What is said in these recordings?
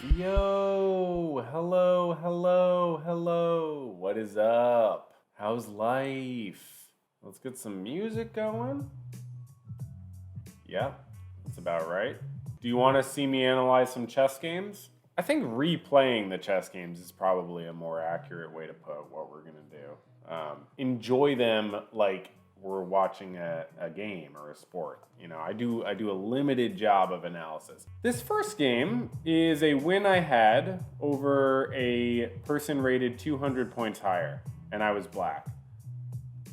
Yo, hello. What is up? How's life? Let's get some music going. Yep, that's about right. Do you want to see me analyze some chess games? I think replaying the chess games is probably a more accurate way to put what we're gonna do. Enjoy them like we're watching a game or a sport. You know, I do a limited job of analysis. This first game is a win I had over a person rated 200 points higher, and I was black.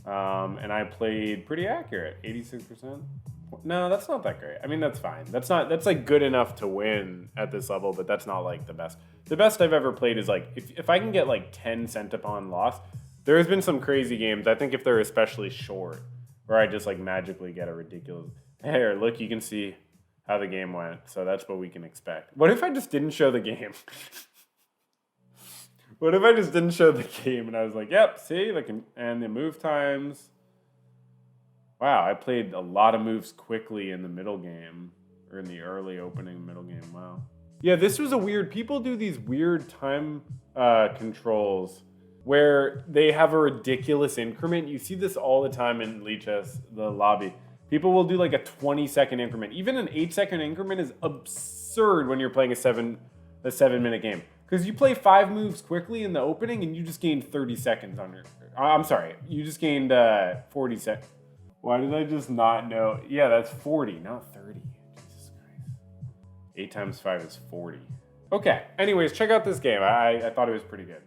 And I played pretty accurate, 86%. No, that's not that great. I mean, that's fine. That's like good enough to win at this level, but that's not like the best. The best I've ever played is like, if I can get like 10 centupon loss, there has been some crazy games. I think if they're especially short, where I just like magically get a ridiculous. Here, look, you can see how the game went. So that's what we can expect. What if I just didn't show the game? What if I just didn't show the game and I was like, yep, see, and the move times. Wow, I played a lot of moves quickly in the middle game, or in the early opening middle game. Wow. Yeah, this was a weird. People do these weird time controls where they have a ridiculous increment. You see this all the time in Lichess, the lobby. People will do like a 20-second increment. Even an 8-second increment is absurd when you're playing a 7-minute game. Because you play 5 moves quickly in the opening and you just gained 30 seconds on your. I'm sorry, you just gained 40 seconds. Why did I just not know? Yeah, that's 40, not 30. Jesus Christ. 8 times 5 is 40. Okay, anyways, check out this game. I thought it was pretty good.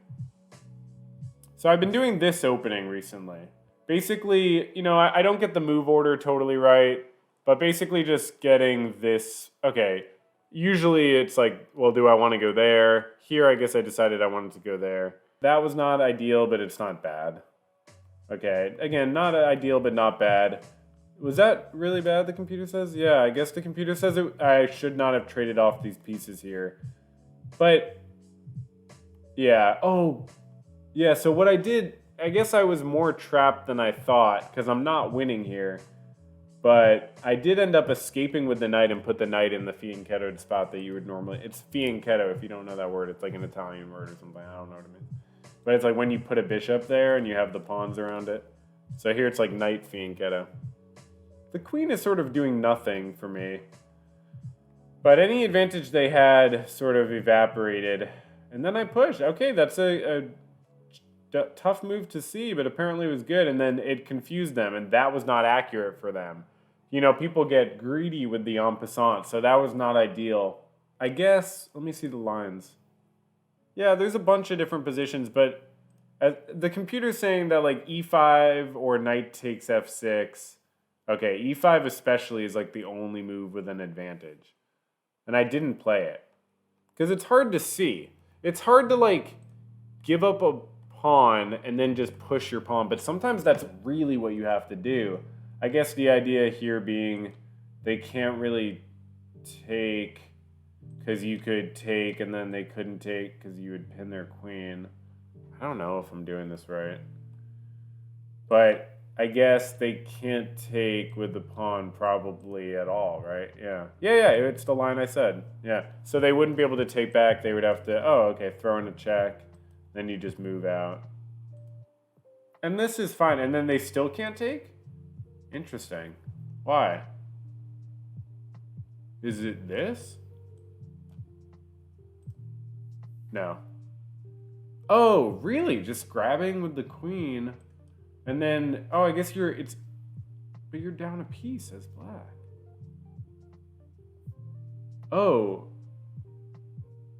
So I've been doing this opening recently. Basically, you know, I don't get the move order totally right, but basically just getting this. Okay, usually it's like, well, do I want to go there? Here, I guess I decided I wanted to go there. That was not ideal, but it's not bad. Okay, again, not ideal, but not bad. Was that really bad, the computer says? Yeah, I guess the computer says I should not have traded off these pieces here. But, yeah, yeah, so what I did, I guess I was more trapped than I thought, because I'm not winning here. But I did end up escaping with the knight and put the knight in the fianchettoed spot that you would normally... It's fianchetto, if you don't know that word. It's like an Italian word or something. I don't know what it means. But it's like when you put a bishop there and you have the pawns around it. So here it's like knight fianchetto. The queen is sort of doing nothing for me. But any advantage they had sort of evaporated. And then I pushed. Okay, that's a tough move to see, but apparently it was good. And then it confused them, and that was not accurate for them. You know, people get greedy with the en passant, so that was not ideal. I guess, let me see the lines. Yeah, there's a bunch of different positions, but the computer's saying that like e5 or knight takes f6. Okay, e5 especially is like the only move with an advantage. And I didn't play it. Because it's hard to see. It's hard to like give up a pawn and then just push your pawn, but sometimes that's really what you have to do. I guess the idea here being they can't really take because you could take and then they couldn't take because you would pin their queen. I don't know if I'm doing this right. But I guess they can't take with the pawn probably at all, right? Yeah, it's the line I said. Yeah, so they wouldn't be able to take back. They would have to, throw in a check. Then you just move out. And this is fine. And then they still can't take? Interesting. Why? Is it this? No. Oh, really? Just grabbing with the queen. And then, I guess but you're down a piece as black. Oh.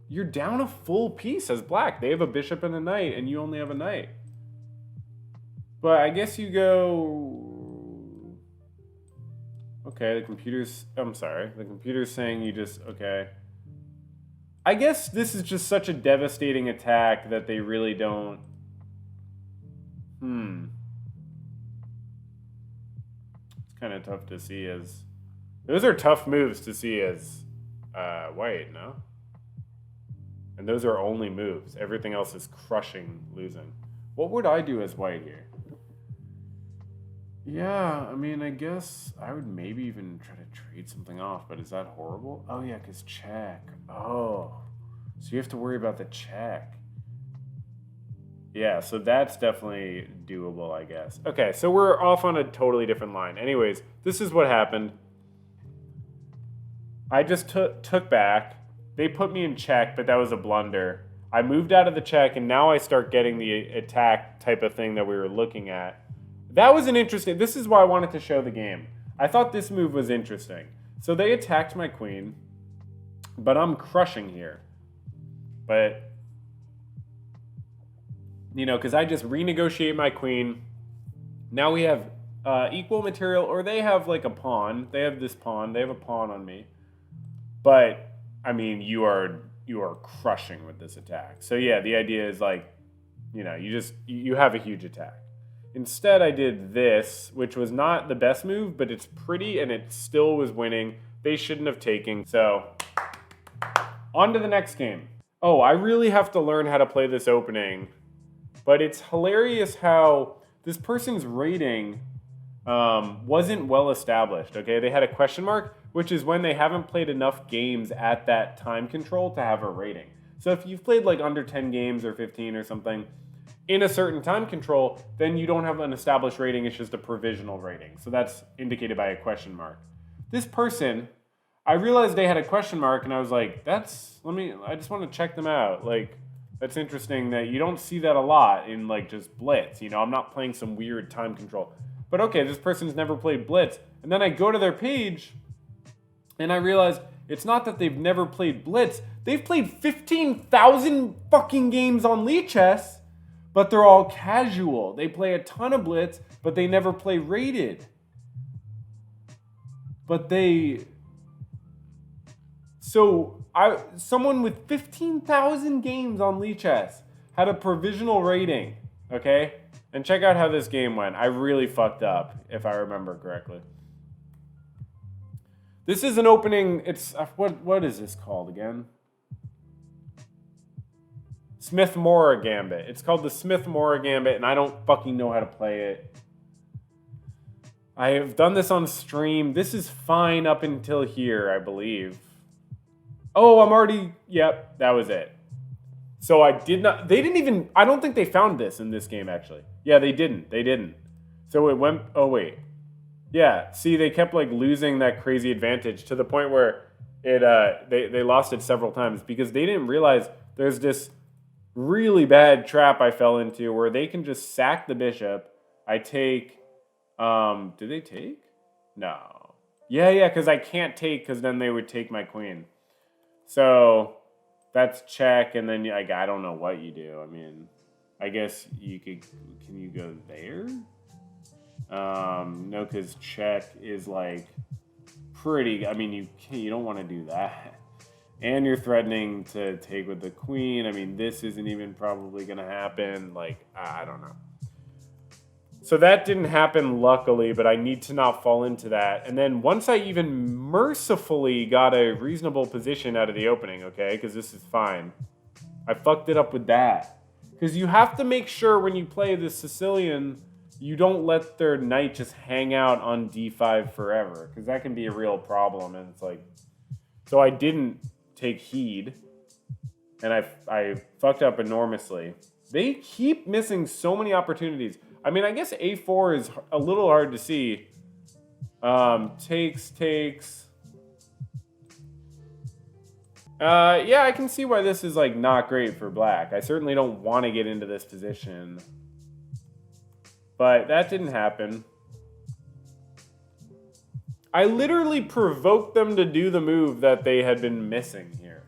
You're down a full piece as black. They have a bishop and a knight, and you only have a knight. But I guess you go... Okay, the computer's saying you just... Okay. I guess this is just such a devastating attack that they really don't... It's kind of tough to see as... Those are tough moves to see as white, no? And those are only moves. Everything else is crushing losing. What would I do as white here? Yeah, I mean, I guess I would maybe even try to trade something off, but is that horrible? Oh, yeah, because check. Oh. So you have to worry about the check. Yeah, so that's definitely doable, I guess. Okay, so we're off on a totally different line. Anyways, this is what happened. I just took back. They put me in check, but that was a blunder. I moved out of the check, and now I start getting the attack type of thing that we were looking at. That was an interesting... This is why I wanted to show the game. I thought this move was interesting. So they attacked my queen, but I'm crushing here. But... You know, because I just renegotiate my queen. Now we have equal material, or they have like a pawn. They have this pawn. They have a pawn on me. But, I mean, you are crushing with this attack. So yeah, the idea is like, you know, you have a huge attack. Instead, I did this, which was not the best move, but it's pretty and it still was winning. They shouldn't have taken. So, on to the next game. Oh, I really have to learn how to play this opening. But it's hilarious how this person's rating wasn't well established, okay? They had a question mark, which is when they haven't played enough games at that time control to have a rating. So if you've played like under 10 games or 15 or something in a certain time control, then you don't have an established rating, it's just a provisional rating. So that's indicated by a question mark. This person, I realized they had a question mark and I was like, I just want to check them out. Like, that's interesting that you don't see that a lot in like just Blitz. You know, I'm not playing some weird time control. But okay, this person's never played Blitz. And then I go to their page and I realize it's not that they've never played Blitz. They've played 15,000 fucking games on Lichess, but they're all casual. They play a ton of Blitz, but they never play rated. Someone with 15,000 games on Lichess had a provisional rating, okay? And check out how this game went. I really fucked up, if I remember correctly. This is an opening, it's, what is this called again? Smith-Morra Gambit. It's called the Smith-Morra Gambit, and I don't fucking know how to play it. I have done this on stream. This is fine up until here, I believe. Oh, I'm already... Yep, that was it. So I don't think they found this in this game, actually. Yeah, they didn't. So it went... Oh, wait. Yeah, see, they kept, like, losing that crazy advantage to the point where they lost it several times because they didn't realize there's this really bad trap I fell into where they can just sack the bishop. I take... do they take? No. Yeah, because I can't take because then they would take my queen. So that's check, and then I don't know what you do. I mean, I guess you could. Can you go there? No, because check is like pretty. I mean, you don't want to do that, and you're threatening to take with the queen. I mean, this isn't even probably gonna happen. Like, I don't know. So that didn't happen, luckily, but I need to not fall into that. And then once I even mercifully got a reasonable position out of the opening, okay, because this is fine, I fucked it up with that. Because you have to make sure when you play the Sicilian, you don't let their knight just hang out on d5 forever, because that can be a real problem. And it's like, so I didn't take heed, and I fucked up enormously. They keep missing so many opportunities. I mean, I guess A4 is a little hard to see. Takes. Yeah, I can see why this is, like, not great for black. I certainly don't want to get into this position. But that didn't happen. I literally provoked them to do the move that they had been missing here.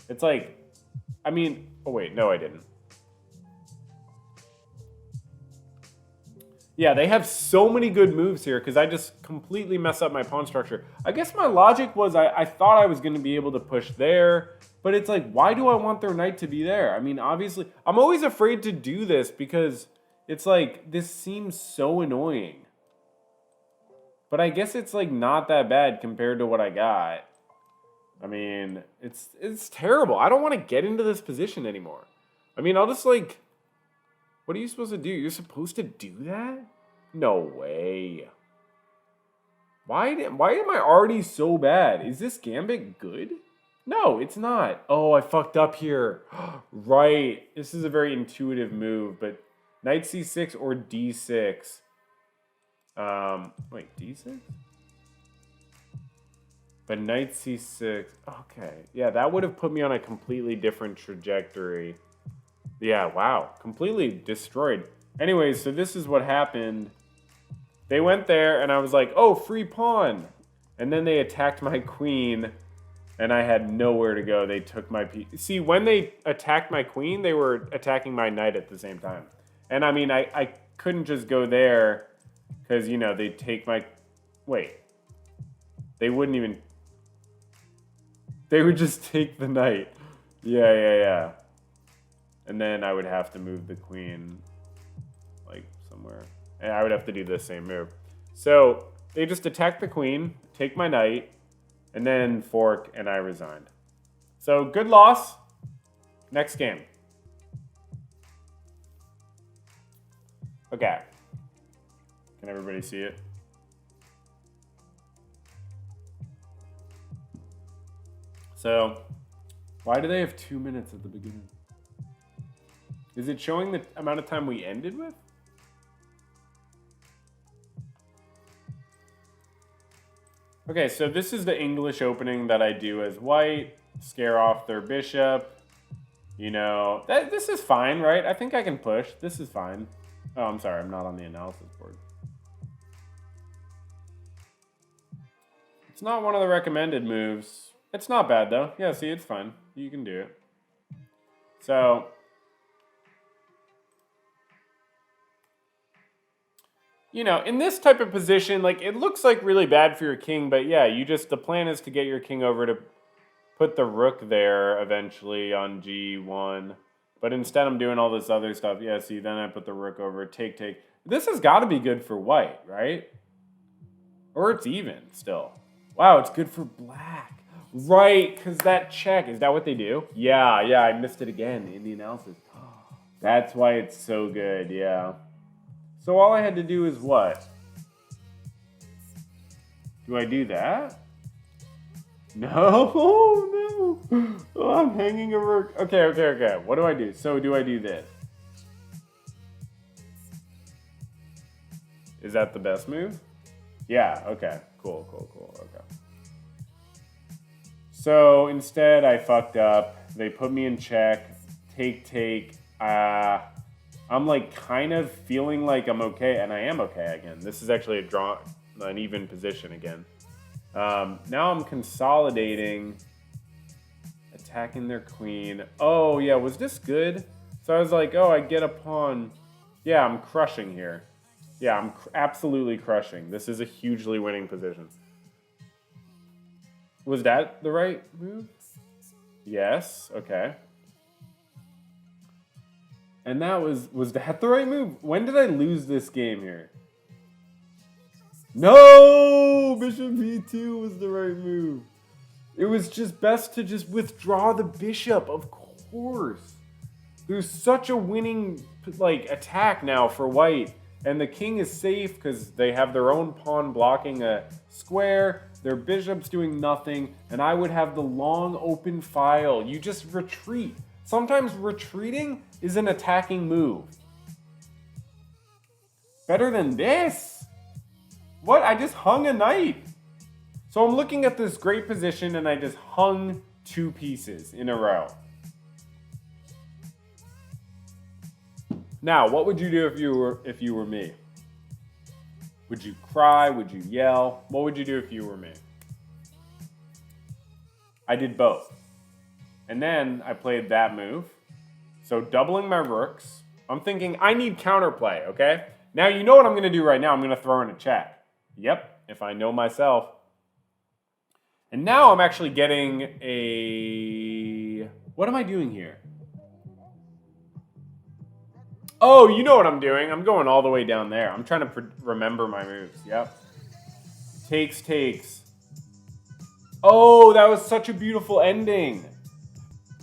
It's like, I mean, oh wait, no I didn't. Yeah, they have so many good moves here because I just completely mess up my pawn structure. I guess my logic was I thought I was going to be able to push there, but it's like, why do I want their knight to be there? I mean, obviously, I'm always afraid to do this because it's like, this seems so annoying. But I guess it's like not that bad compared to what I got. I mean, it's terrible. I don't want to get into this position anymore. I mean, I'll just like... What are you supposed to do? You're supposed to do that? No way. Why am I already so bad? Is this gambit good? No, it's not. Oh, I fucked up here. Right. This is a very intuitive move, but knight c6 or d6. Wait, d6? But knight c6. Okay. Yeah, that would have put me on a completely different trajectory. Yeah, wow. Completely destroyed. Anyways, so this is what happened. They went there, and I was like, oh, free pawn. And then they attacked my queen, and I had nowhere to go. They took my piece. See, when they attacked my queen, they were attacking my knight at the same time. And I mean, I couldn't just go there because, you know, they'd take my... Wait. They wouldn't even... They would just take the knight. Yeah. And then I would have to move the queen, like, somewhere. And I would have to do the same move. So they just attack the queen, take my knight, and then fork, and I resigned. So good loss. Next game. Okay. Can everybody see it? So, why do they have 2 minutes at the beginning? Is it showing the amount of time we ended with? Okay, so this is the English opening that I do as white. Scare off their bishop. You know, this is fine, right? I think I can push. This is fine. Oh, I'm sorry. I'm not on the analysis board. It's not one of the recommended moves. It's not bad, though. Yeah, see, it's fine. You can do it. So... You know, in this type of position, like, it looks like really bad for your king, but yeah, the plan is to get your king over to put the rook there eventually on g1. But instead I'm doing all this other stuff. Yeah, see, then I put the rook over, take. This has got to be good for white, right? Or it's even still. Wow, it's good for black. Right, because that check, is that what they do? Yeah, I missed it again in the analysis. That's why it's so good, yeah. So all I had to do is what? Do I do that? No, no. Oh, I'm hanging a rook. Okay. What do I do? So do I do this? Is that the best move? Yeah, okay. Cool. Okay. So instead I fucked up. They put me in check. Take. I'm like kind of feeling like I'm okay, and I am okay again. This is actually an even position again. Now I'm consolidating, attacking their queen. Oh yeah, was this good? So I was like, oh, I get a pawn. Yeah, I'm crushing here. Yeah, I'm absolutely crushing. This is a hugely winning position. Was that the right move? Yes, okay. And that was that the right move? When did I lose this game here? No! Bishop b2 was the right move. It was just best to just withdraw the bishop, of course. There's such a winning like attack now for white. And the king is safe because they have their own pawn blocking a square. Their bishop's doing nothing. And I would have the long open file. You just retreat. Sometimes retreating is an attacking move. Better than this? What? I just hung a knight. So I'm looking at this great position and I just hung 2 pieces in a row. Now, what would you do if you were me? Would you cry? Would you yell? What would you do if you were me? I did both. And then I played that move. So doubling my rooks. I'm thinking I need counterplay, okay? Now you know what I'm going to do right now. I'm going to throw in a check. Yep, if I know myself. And now I'm actually getting a... What am I doing here? Oh, you know what I'm doing. I'm going all the way down there. I'm trying to remember my moves. Yep. Takes. Oh, that was such a beautiful ending.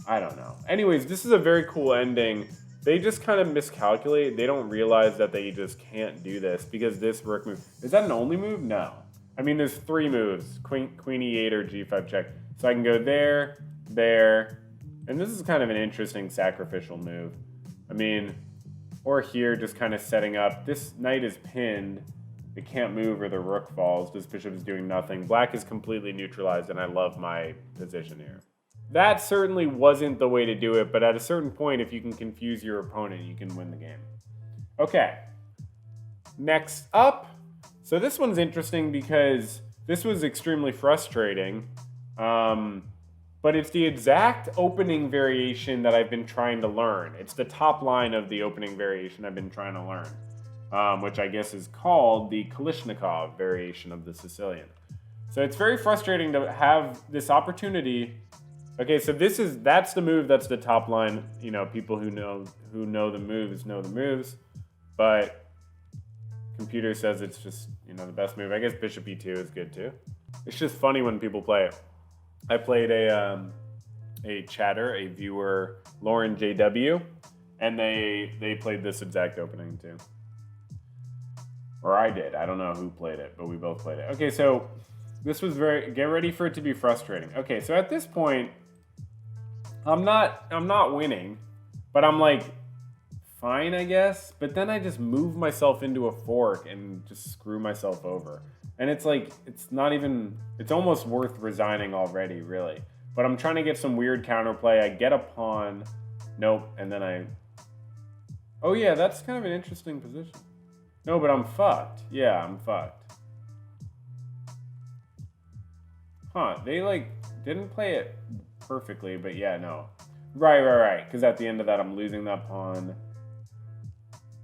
I don't know. Anyways, this is a very cool ending. They just kind of miscalculate. They don't realize that they just can't do this because this rook move... Is that an only move? No. I mean, there's 3 moves. Queen e8 or g5 check. So I can go there, there, and this is kind of an interesting sacrificial move. I mean, or here, just kind of setting up. This knight is pinned. It can't move or the rook falls. This bishop is doing nothing. Black is completely neutralized, and I love my position here. That certainly wasn't the way to do it, but at a certain point, if you can confuse your opponent, you can win the game. Okay. Next up. So this one's interesting because this was extremely frustrating. But it's the exact opening variation that I've been trying to learn. It's the top line of the opening variation I've been trying to learn, which I guess is called the Kalishnikov variation of the Sicilian. So it's very frustrating to have this opportunity. Okay, so that's the move, that's the top line. You know, people who know the moves, but computer says it's just, you know, the best move. I guess bishop e2 is good too. It's just funny when people play it. I played a viewer, Lauren JW, and they played this exact opening too. Or I did. I don't know who played it, but we both played it. Okay, so this was get ready for it to be frustrating. Okay, so at this point, I'm not winning, but I'm like, fine, I guess. But then I just move myself into a fork and just screw myself over. And it's like, it's almost worth resigning already, really. But I'm trying to get some weird counterplay. I get a pawn. Nope. And then oh yeah, that's kind of an interesting position. No, but I'm fucked. Yeah, I'm fucked. Huh, they didn't play it perfectly, but yeah, no. Right. Because at the end of that, I'm losing that pawn.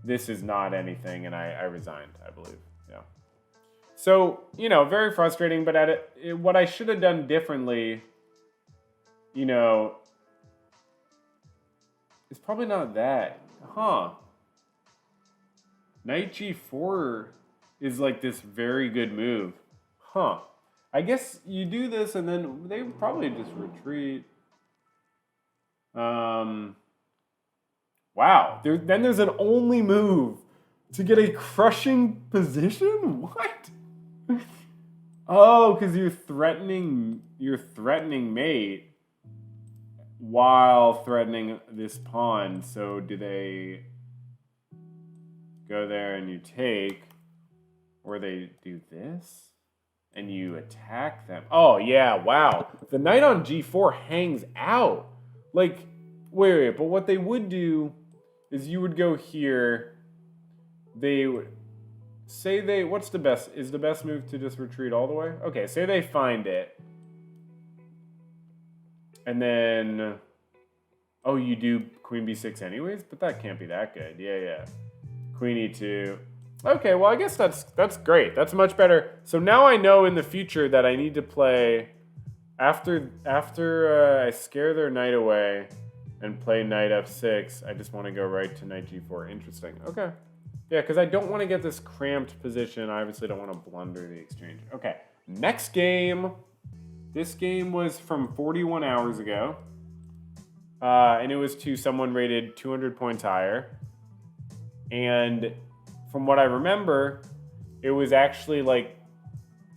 This is not anything, and I resigned, I believe. Yeah. So, you know, very frustrating, but what I should have done differently, you know, is probably not that. Huh. Knight g4 is like this very good move. Huh. I guess you do this and then they probably just retreat. Wow. Then there's an only move to get a crushing position? What? Oh, because you're threatening mate while threatening this pawn. So do they go there and you take, or they do this and you attack them? Oh yeah, wow. The knight on g4 hangs out. Like, wait, but what they would do is you would go here. They would say what's the best? Is the best move to just retreat all the way? Okay, say they find it. And then, oh, you do queen b6 anyways? But that can't be that good. Yeah. Queen e2. Okay, well, I guess that's great. That's much better. So now I know in the future that I need to play after I scare their knight away and play knight f6. I just want to go right to knight g4. Interesting. Okay. Yeah, because I don't want to get this cramped position. I obviously don't want to blunder the exchange. Okay, next game. This game was from 41 hours ago. And it was to someone rated 200 points higher. And from what I remember, it was actually like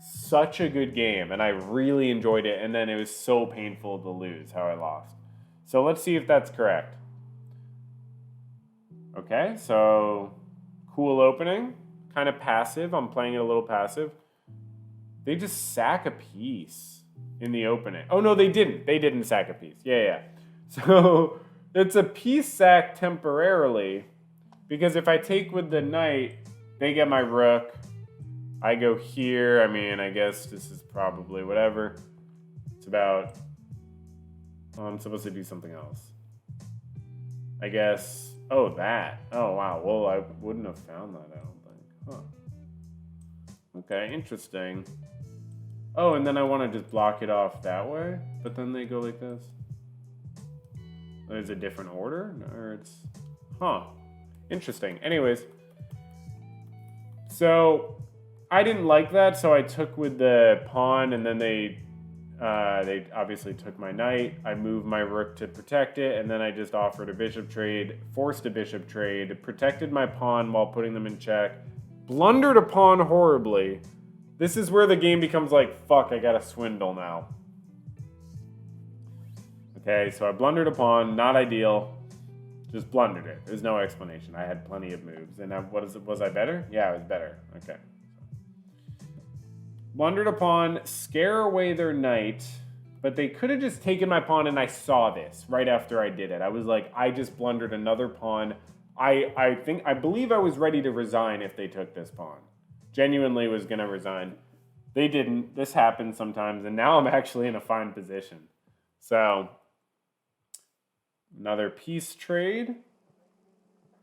such a good game. And I really enjoyed it. And then it was so painful to lose how I lost. So let's see if that's correct. Okay, so cool opening. Kind of passive. I'm playing it a little passive. They just sack a piece in the opening. Oh, no, they didn't. They didn't sack a piece. Yeah. So it's a piece sack temporarily. Because if I take with the knight, they get my rook. I go here. I mean, I guess this is probably whatever. It's about... I'm supposed to do something else. I guess... Oh, that. Oh, wow. Well, I wouldn't have found that, I don't think. Huh. Okay, interesting. Oh, and then I want to just block it off that way, but then they go like this. There's a different order? Or it's... Huh. Interesting. Anyways. So, I didn't like that, so I took with the pawn, and then they obviously took my knight. I moved my rook to protect it, and then I just offered a bishop trade, forced a bishop trade, protected my pawn while putting them in check, blundered a pawn horribly. This is where the game becomes like, fuck, I gotta swindle now. Okay, so I blundered a pawn. Not ideal. Just blundered it. There's no explanation. I had plenty of moves. And was I better? Yeah, I was better. Okay. Blundered a pawn, scare away their knight, but they could have just taken my pawn, and I saw this right after I did it. I was like, I just blundered another pawn. I believe I was ready to resign if they took this pawn. Genuinely was going to resign. They didn't. This happens sometimes, and now I'm actually in a fine position. So, another piece trade.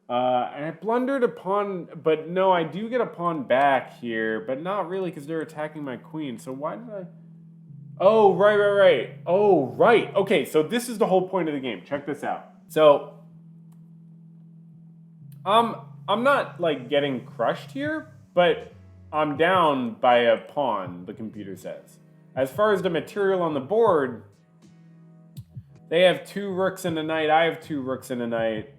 And I blundered a pawn, but no, I do get a pawn back here, but not really because they're attacking my queen. So why did I... Oh, right. Oh, right. Okay, so this is the whole point of the game. Check this out. So, I'm not, like, getting crushed here, but I'm down by a pawn, the computer says. As far as the material on the board, they have 2 rooks and a knight. I have 2 rooks and a knight.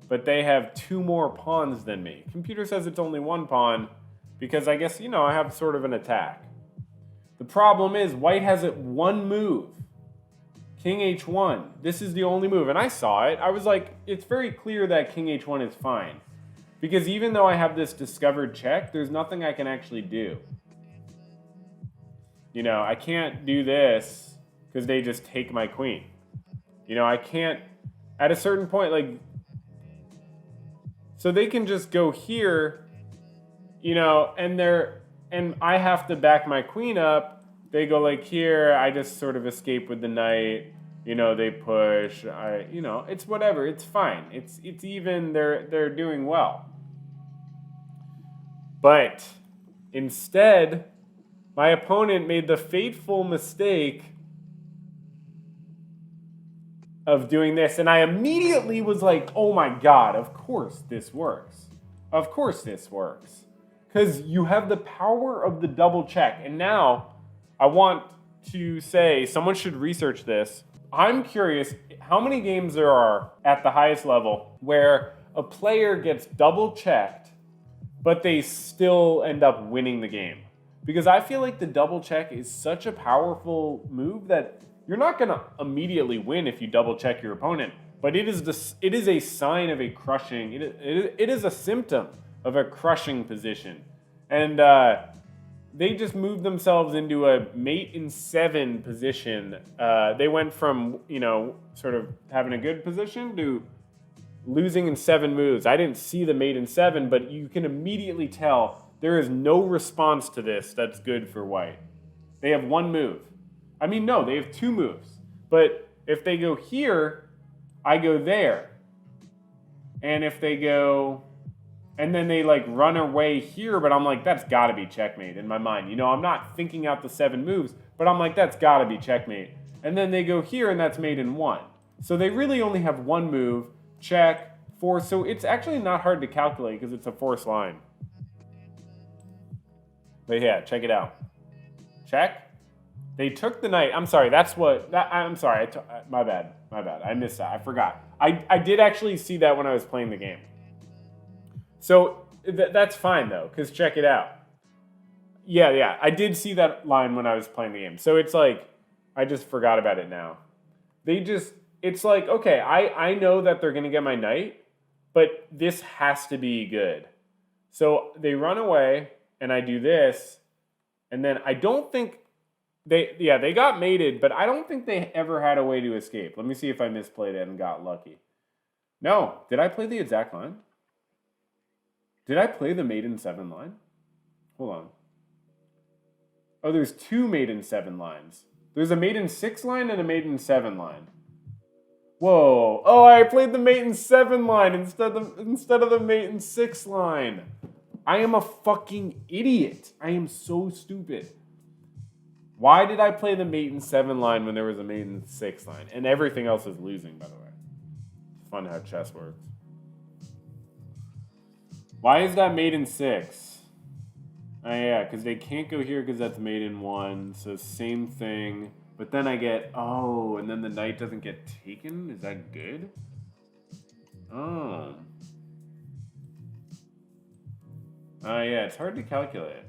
But they have 2 more pawns than me. Computer says it's only 1 pawn because I guess, I have sort of an attack. The problem is white has it 1 move. King h1. This is the only move. And I saw it. I was like, it's very clear that king h1 is fine. Because even though I have this discovered check, there's nothing I can actually do. I can't do this because they just take my queen. I can't, at a certain point, like... So they can just go here, and I have to back my queen up. They go like here, I just sort of escape with the knight. They push. It's whatever. It's fine. It's even. They're doing well. But instead, my opponent made the fateful mistake of doing this, and I immediately was like, oh my god, of course this works. Of course this works. Because you have the power of the double check. And now, I want to say, someone should research this. I'm curious how many games there are at the highest level where a player gets double checked, but they still end up winning the game. Because I feel like the double check is such a powerful move that you're not going to immediately win if you double check your opponent, but it is a sign of a crushing. It is a symptom of a crushing position, and they just moved themselves into a mate in 7 position. They went from sort of having a good position to losing in 7 moves. I didn't see the mate in 7, but you can immediately tell there is no response to this that's good for white. They have 1 move. I mean, no, they have 2 moves. But if they go here, I go there. And if they go... And then they, like, run away here, but I'm like, that's got to be checkmate in my mind. I'm not thinking out the 7 moves, but I'm like, that's got to be checkmate. And then they go here, and that's mate in 1. So they really only have 1 move, check, force. So it's actually not hard to calculate because it's a force line. But yeah, check it out. Check. They took the knight. I'm sorry. I'm sorry. My bad. I missed that. I forgot. I did actually see that when I was playing the game. So that's fine though, because check it out. Yeah. I did see that line when I was playing the game. So it's like, I just forgot about it now. It's like, okay, I know that they're going to get my knight, but this has to be good. So they run away, and I do this, and then I don't think... They got mated, but I don't think they ever had a way to escape. Let me see if I misplayed it and got lucky. No. Did I play the exact line? Did I play the mate in 7 line? Hold on. Oh, there's 2 mate in 7 lines. There's a mate in 6 line and a mate in 7 line. Whoa. Oh, I played the mate in 7 line instead of the mate in 6 line. I am a fucking idiot. I am so stupid. Why did I play the mate in 7 line when there was a mate in 6 line? And everything else is losing, by the way. It's fun how chess works. Why is that mate in 6? Oh yeah, because they can't go here because that's mate in 1. So same thing. But then I get, and then the knight doesn't get taken? Is that good? Oh. Oh yeah, it's hard to calculate.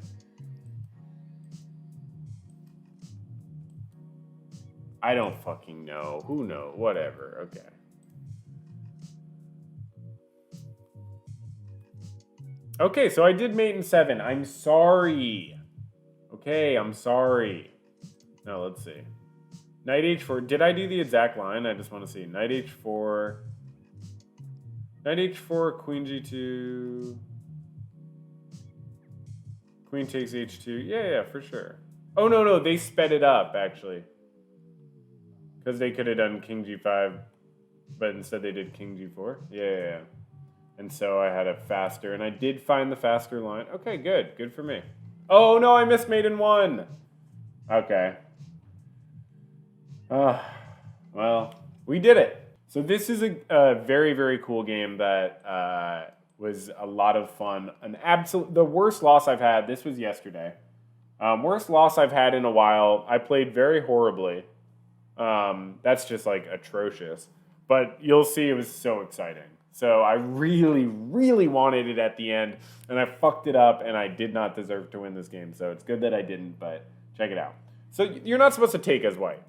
I don't fucking know. Who knows? Whatever. Okay. Okay, so I did mate in 7. I'm sorry. Okay, I'm sorry. Now, let's see. Knight h4. Did I do the exact line? I just want to see. Knight h4. Knight h4, queen g2. Queen takes h2. Yeah, for sure. Oh, no. They sped it up, actually. Because they could have done king g5, but instead they did king g4. Yeah. And so I had a faster, and I did find the faster line. Okay, good. Good for me. Oh, no, I missed mate in 1. Okay. Well, we did it. So this is a very, very cool game that was a lot of fun. The worst loss I've had, this was yesterday. Worst loss I've had in a while. I played very horribly. That's just like atrocious. But you'll see it was so exciting. So I really, really wanted it at the end, and I fucked it up, and I did not deserve to win this game. So it's good that I didn't, but check it out. So you're not supposed to take as white.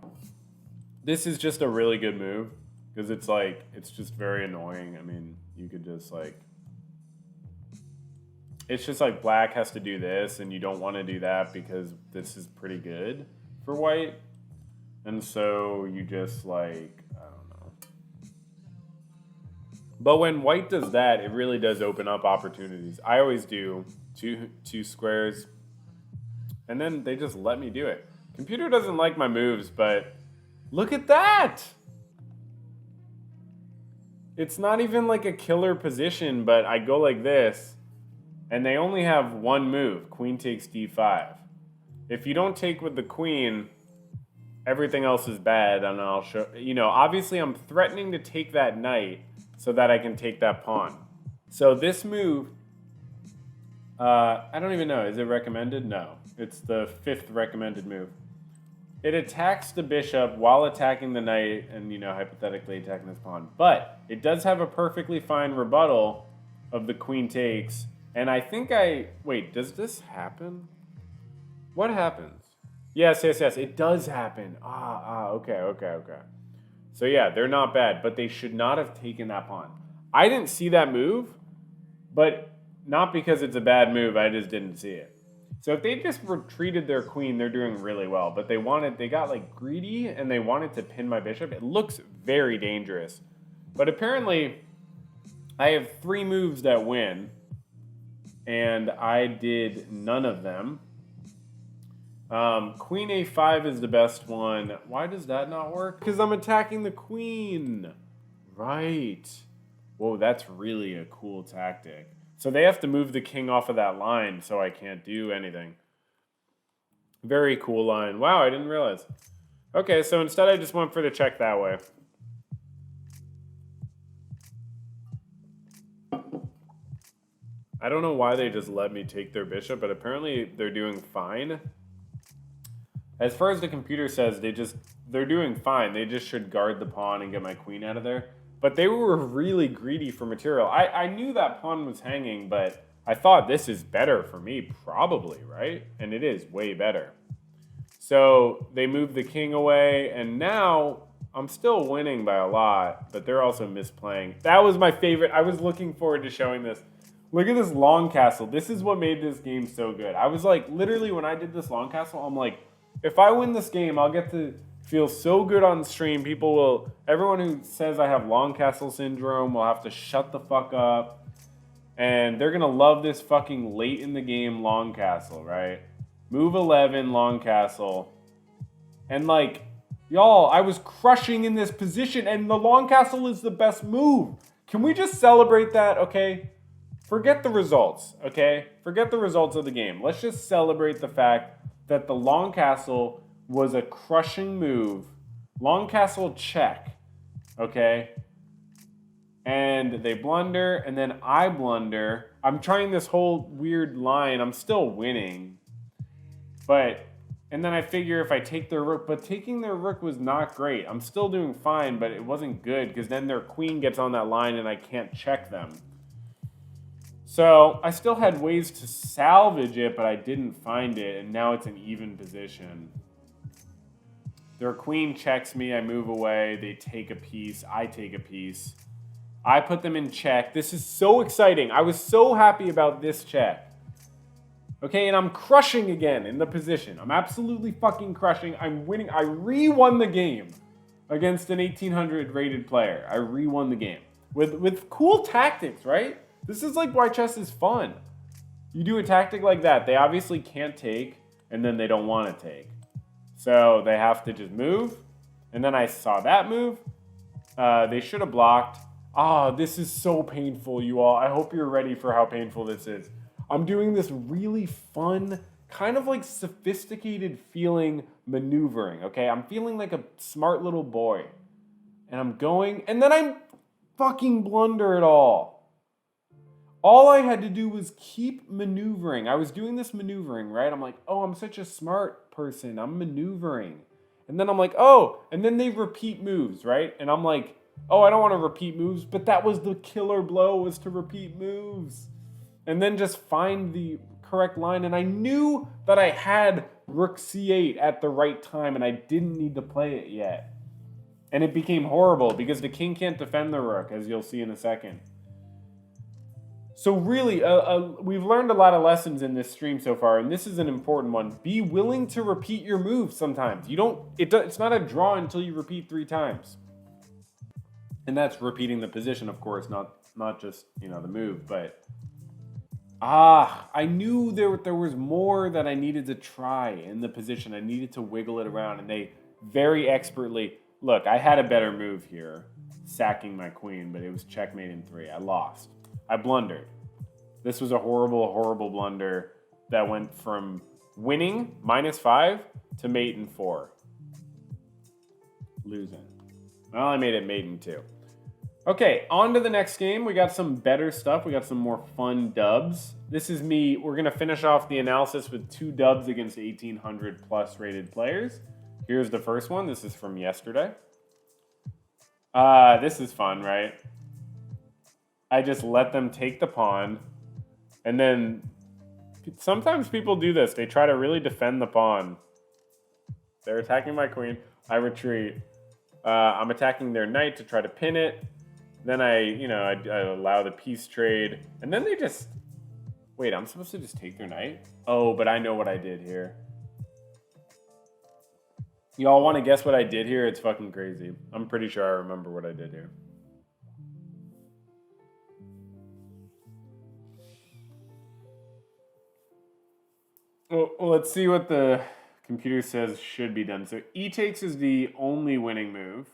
This is just a really good move, because it's just very annoying. I mean, you could just it's just like black has to do this, and you don't want to do that because this is pretty good for white. And so you just I don't know. But when white does that, it really does open up opportunities. I always do two squares, and then they just let me do it. Computer doesn't like my moves, but look at that! It's not even like a killer position, but I go like this, and they only have one move. Queen takes d5. If you don't take with the queen, everything else is bad, and I'll show... obviously I'm threatening to take that knight so that I can take that pawn. So this move, I don't even know. Is it recommended? No. It's the 5th recommended move. It attacks the bishop while attacking the knight and, hypothetically attacking this pawn. But it does have a perfectly fine rebuttal of the queen takes. And I think wait, does this happen? What happens? Yes, it does happen. Okay. So yeah, they're not bad, but they should not have taken that pawn. I didn't see that move, but not because it's a bad move, I just didn't see it. So if they just retreated their queen, they're doing really well, but they got greedy and they wanted to pin my bishop. It looks very dangerous. But apparently I have 3 moves that win, and I did none of them. Queen a5 is the best one. Why does that not work? Because I'm attacking the queen. Right. Whoa, that's really a cool tactic. So they have to move the king off of that line so I can't do anything. Very cool line. Wow, I didn't realize. Okay, so instead I just went for the check that way. I don't know why they just let me take their bishop, but apparently they're doing fine. As far as the computer says, they're doing fine. They just should guard the pawn and get my queen out of there. But they were really greedy for material. I knew that pawn was hanging, but I thought this is better for me, probably, right? And it is way better. So they moved the king away, and now I'm still winning by a lot, but they're also misplaying. That was my favorite. I was looking forward to showing this. Look at this long castle. This is what made this game so good. I was like, literally, when I did this long castle, I'm like, if I win this game, I'll get to feel so good on stream. Everyone who says I have long castle syndrome will have to shut the fuck up. And they're going to love this fucking late in the game long castle, right? Move 11, long castle. And y'all, I was crushing in this position, and the long castle is the best move. Can we just celebrate that, okay? Forget the results, okay? Forget the results of the game. Let's just celebrate the fact that the long castle was a crushing move. Long castle check, okay? And they blunder, and then I blunder. I'm trying this whole weird line. I'm still winning. And then I figure if I take their rook, but taking their rook was not great. I'm still doing fine, but it wasn't good because then their queen gets on that line and I can't check them. So I still had ways to salvage it, but I didn't find it, and now it's an even position. Their queen checks me. I move away. They take a piece. I take a piece. I put them in check. This is so exciting. I was so happy about this check. Okay, and I'm crushing again in the position. I'm absolutely fucking crushing. I'm winning. I re-won the game against an 1800 rated player. I re-won the game. With cool tactics, right? This is like why chess is fun. You do a tactic like that. They obviously can't take, and then they don't want to take. So they have to just move. And then I saw that move. They should have blocked. Ah, this is so painful, you all. I hope you're ready for how painful this is. I'm doing this really fun, kind of like sophisticated feeling maneuvering, okay? I'm feeling like a smart little boy. And I'm going, and then I fucking blunder it all. All I had to do was keep maneuvering. I was doing this maneuvering, right? I'm like, oh, I'm such a smart person. I'm maneuvering. And then I'm like, oh, and then they repeat moves, right? And I'm like, oh, I don't want to repeat moves, but that was the killer blow, was to repeat moves. And then just find the correct line. And I knew that I had rook c8 at the right time, and I didn't need to play it yet. And it became horrible because the king can't defend the rook, as you'll see in a second. So really, we've learned a lot of lessons in this stream so far, and this is an important one. Be willing to repeat your moves sometimes. It's not a draw until you repeat 3 times. And that's repeating the position, of course, not just, the move, but I knew there was more that I needed to try in the position. I needed to wiggle it around, and they very expertly, look, I had a better move here, sacking my queen, but it was checkmate in 3. I lost. I blundered. This was a horrible, horrible blunder that went from winning -5 to mate in 4. Losing. Well, I made it mate in 2. Okay, on to the next game. We got some better stuff. We got some more fun dubs. This is me. We're going to finish off the analysis with 2 dubs against 1800 plus rated players. Here's the first one. This is from yesterday. This is fun, right? I just let them take the pawn. And then sometimes people do this. They try to really defend the pawn. They're attacking my queen. I retreat. I'm attacking their knight to try to pin it. Then I allow the piece trade. And then they just... Wait, I'm supposed to just take their knight? Oh, but I know what I did here. Y'all want to guess what I did here? It's fucking crazy. I'm pretty sure I remember what I did here. Well, let's see what the computer says should be done. So e takes is the only winning move.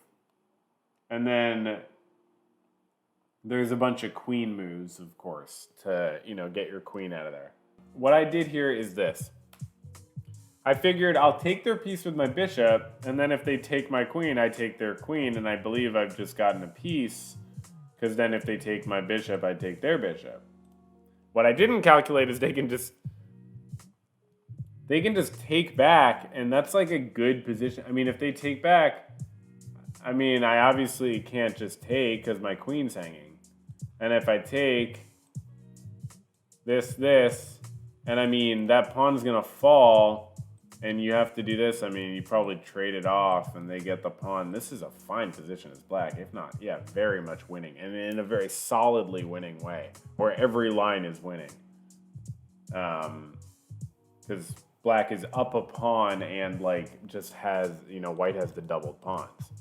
And then there's a bunch of queen moves, of course, to, get your queen out of there. What I did here is this. I figured I'll take their piece with my bishop, and then if they take my queen, I take their queen, and I believe I've just gotten a piece, because then if they take my bishop, I take their bishop. What I didn't calculate is they can just take back, and that's like a good position. I mean, if they take back, I obviously can't just take because my queen's hanging. And if I take this, and that pawn's gonna fall, and you have to do this, you probably trade it off and they get the pawn. This is a fine position as black, if not, yeah, very much winning, and in a very solidly winning way, where every line is winning. Because black is up a pawn and just has, white has the doubled pawns.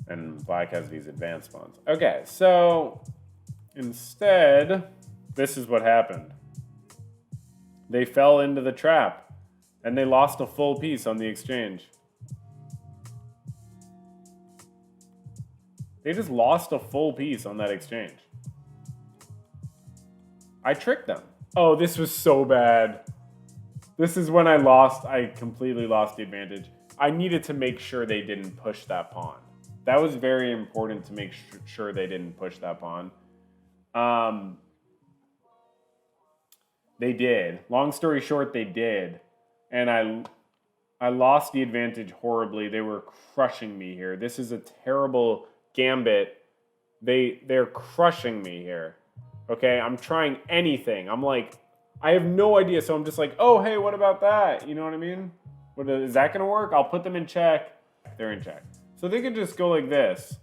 And black has these advanced pawns. Okay, so instead, this is what happened. They fell into the trap, and they lost a full piece on the exchange. They just lost a full piece on that exchange. I tricked them. Oh, this was so bad. This is when I completely lost the advantage. I needed to make sure they didn't push that pawn. That was very important to make sure they didn't push that pawn. They did. Long story short, they did. And I lost the advantage horribly. They were crushing me here. This is a terrible gambit. They're crushing me here. Okay, I'm trying anything. I'm like, I have no idea. So I'm just like, oh, hey, what about that? You know what I mean? Is that going to work? I'll put them in check. They're in check. So they could just go like this.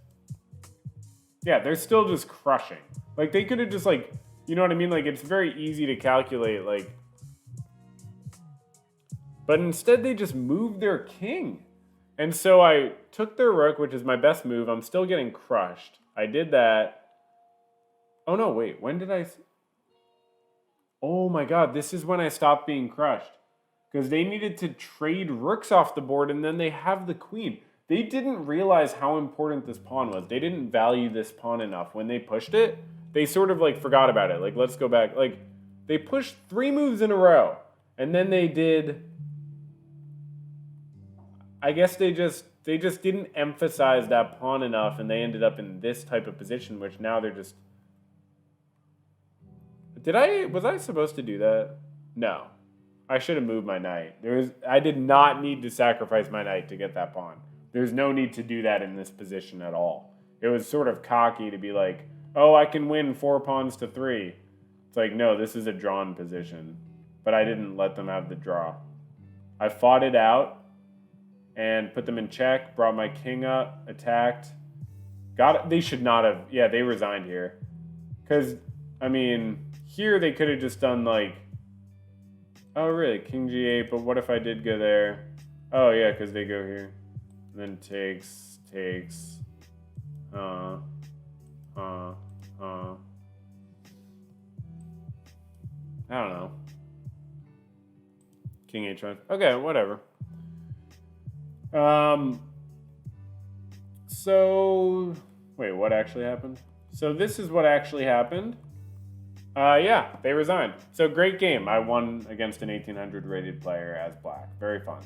Yeah, they're still just crushing. Like, they could have just, like, you know what I mean? Like, it's very easy to calculate, like. But instead, they just moved their king. And so I took their rook, which is my best move. I'm still getting crushed. I did that. Oh, no, wait. When did I... Oh, my God. This is when I stopped being crushed. Because they needed to trade rooks off the board, and then they have the queen. They didn't realize how important this pawn was. They didn't value this pawn enough. When they pushed it, they sort of, like, forgot about it. Like, let's go back. Like, they pushed 3 moves in a row. And then they did... I guess they just didn't emphasize that pawn enough, and they ended up in this type of position, which now they're just... Was I supposed to do that? No. I should have moved my knight. I did not need to sacrifice my knight to get that pawn. There's no need to do that in this position at all. It was sort of cocky to be like, oh, I can win 4 pawns to 3. It's like, no, this is a drawn position. But I didn't let them have the draw. I fought it out and put them in check, brought my king up, attacked. Got it. They should not have. Yeah, they resigned here. Because, I mean, here they could have just done like, oh, really? King G8, but what if I did go there? Oh, yeah, because they go here. And then takes. I don't know. King H1. Okay, whatever. So, wait, what actually happened? So this is what actually happened. Yeah, they resigned. So great game. I won against an 1800 rated player as black. Very fun.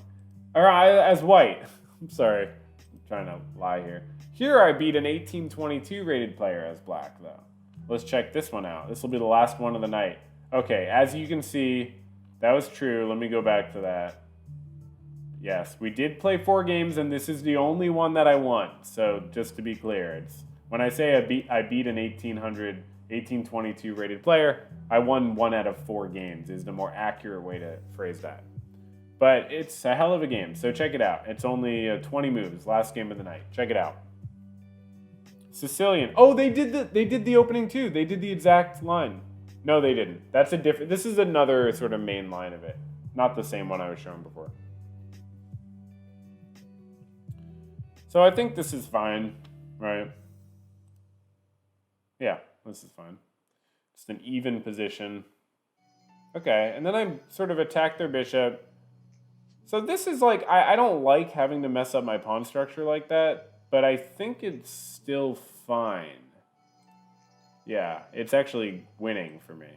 Or as white. I'm sorry. I'm trying to lie here. Here I beat an 1822 rated player as black, though. Let's check this one out. This will be the last one of the night. Okay, as you can see, that was true. Let me go back to that. Yes, we did play 4 games, and this is the only one that I won. So just to be clear, it's when I say I beat an 1822 rated player, I won 1 out of 4 games is the more accurate way to phrase that. But it's a hell of a game, so check it out. It's only 20 moves, last game of the night. Check it out. Sicilian. Oh, they did the opening too. They did the exact line. No, they didn't. That's a different. This is another sort of main line of it, not the same one I was showing before. So I think this is fine, right? Yeah, this is fine. Just an even position. Okay, and then I sort of attack their bishop. So this is like, I don't like having to mess up my pawn structure like that, but I think it's still fine. Yeah, it's actually winning for me.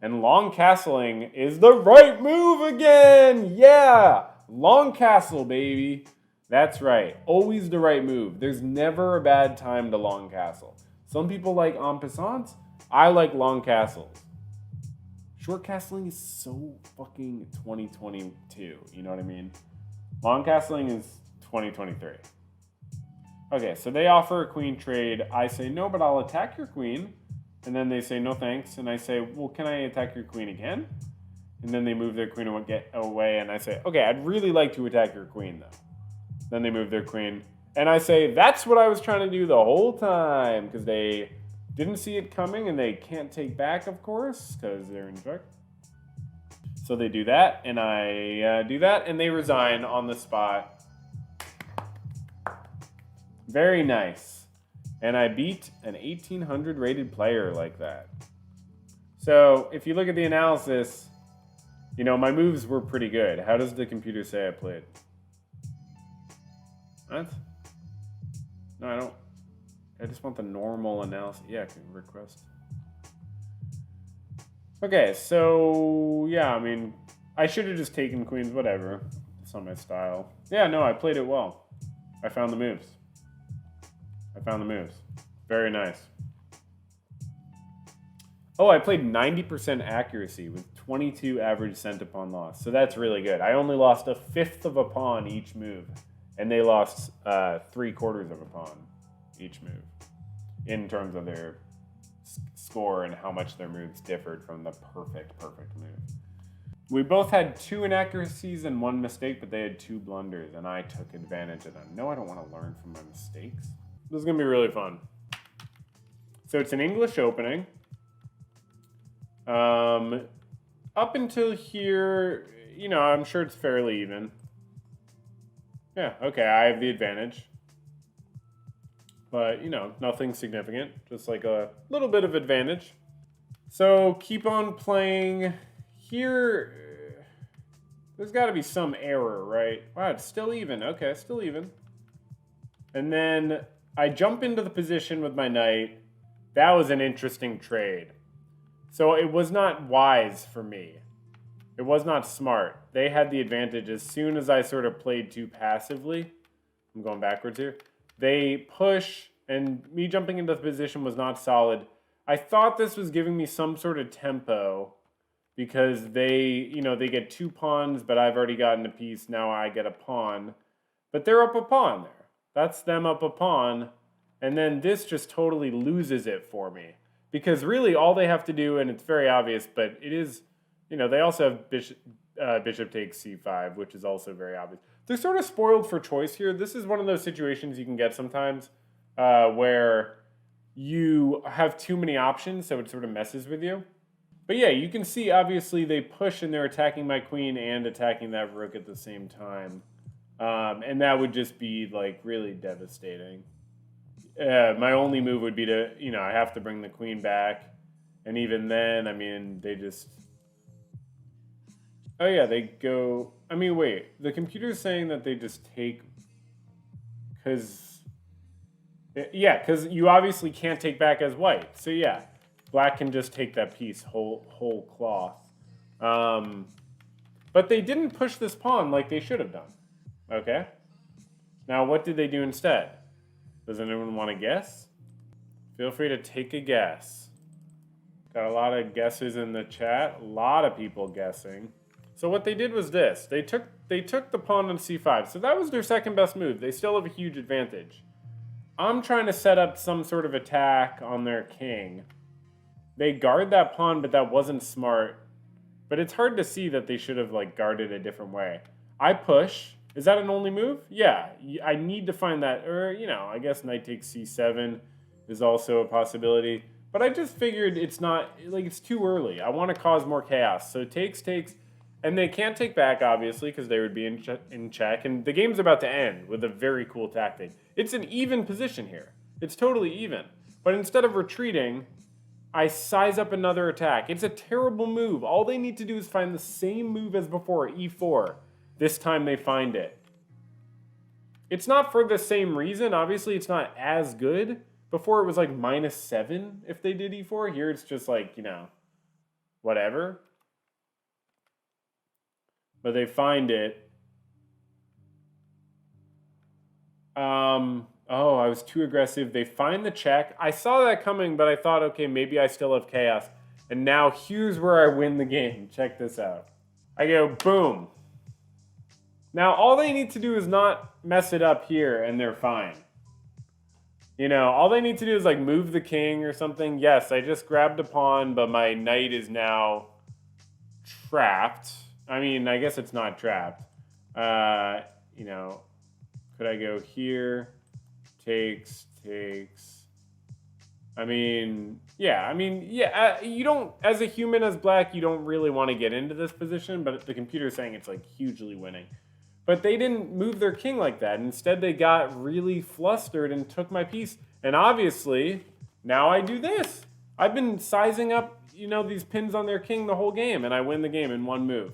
And long castling is the right move again! Yeah! Long castle, baby. That's right. Always the right move. There's never a bad time to long castle. Some people like en passant. I like long castles. Short castling is so fucking 2022. You know what I mean? Long castling is 2023. Okay, so they offer a queen trade. I say, no, but I'll attack your queen. And then they say, no thanks. And I say, well, can I attack your queen again? And then they move their queen and get away. And I say, okay, I'd really like to attack your queen, though. Then they move their queen. And I say, that's what I was trying to do the whole time. Because they didn't see it coming. And they can't take back, of course. Because they're in check. So they do that. And I do that. And they resign on the spot. Very nice. And I beat an 1800 rated player like that. So if you look at the analysis, you know, my moves were pretty good. How does the computer say I played? What? No, I don't. I just want the normal analysis. Yeah, I can request. Okay, so yeah, I mean, I should have just taken queens, whatever. It's not my style. Yeah, no, I played it well. I found the moves. Very nice. Oh, I played 90% accuracy with 22 average cent to pawn loss. So that's really good. I only lost 1/5 of a pawn each move. And they lost 3/4 of a pawn each move in terms of their score and how much their moves differed from the perfect move. We both had 2 inaccuracies and 1 mistake, but they had 2 blunders, and I took advantage of them. No, I don't want to learn from my mistakes. This is going to be really fun. So it's an English opening. Up until here, you know, I'm sure it's fairly even. Yeah, okay, I have the advantage. But, you know, nothing significant. Just like a little bit of advantage. So keep on playing. Here, there's got to be some error, right? Wow, it's still even. Okay, still even. And then I jump into the position with my knight. That was an interesting trade. So it was not wise for me. It was not smart. They had the advantage as soon as I sort of played too passively. I'm going backwards here. They push, and me jumping into the position was not solid. I thought this was giving me some sort of tempo because they, you know, they get 2 pawns, but I've already gotten a piece. Now I get a pawn. But they're up a pawn there. That's them up a pawn. And then this just totally loses it for me. Because really all they have to do, and it's very obvious, but it is, you know, they also have bishop takes c5, which is also very obvious. They're sort of spoiled for choice here. This is one of those situations you can get sometimes where you have too many options, so it sort of messes with you. But yeah, you can see obviously they push and they're attacking my queen and attacking that rook at the same time. And that would just be like really devastating. My only move would be to, you know, I have to bring the queen back. And even then, I mean, they just... Oh yeah, they go... I mean, wait. The computer's saying that they just take... Because... Yeah, because you obviously can't take back as white. So yeah, black can just take that piece whole cloth. But they didn't push this pawn like they should have done. Okay? Now, what did they do instead? Does anyone want to guess? Feel free to take a guess. Got a lot of guesses in the chat. A lot of people guessing. So what they did was this. They took the pawn on c5. So that was their second best move. They still have a huge advantage. I'm trying to set up some sort of attack on their king. They guard that pawn, but that wasn't smart. But it's hard to see that they should have like guarded a different way. I push. Is that an only move? Yeah, I need to find that. Or, you know, I guess knight takes c7 is also a possibility. But I just figured it's not, like, it's too early. I want to cause more chaos. So takes. And they can't take back, obviously, because they would be in check. And the game's about to end with a very cool tactic. It's an even position here. It's totally even. But instead of retreating, I size up another attack. It's a terrible move. All they need to do is find the same move as before, e4. This time they find it. It's not for the same reason. Obviously, it's not as good. Before it was like -7 if they did e4. Here it's just like, you know, whatever. But they find it. Oh, I was too aggressive. They find the check. I saw that coming, but I thought, okay, maybe I still have chaos. And now here's where I win the game. Check this out. I go, boom. Now, all they need to do is not mess it up here, and they're fine. You know, all they need to do is, like, move the king or something. Yes, I just grabbed a pawn, but my knight is now trapped. I mean, I guess it's not trapped. You know, could I go here? Takes. I mean, yeah, you don't, as a human, as black, you don't really want to get into this position, but the computer's saying it's, like, hugely winning. But they didn't move their king like that. Instead, they got really flustered and took my piece. And obviously, now I do this. I've been sizing up, you know, these pins on their king the whole game, and I win the game in one move.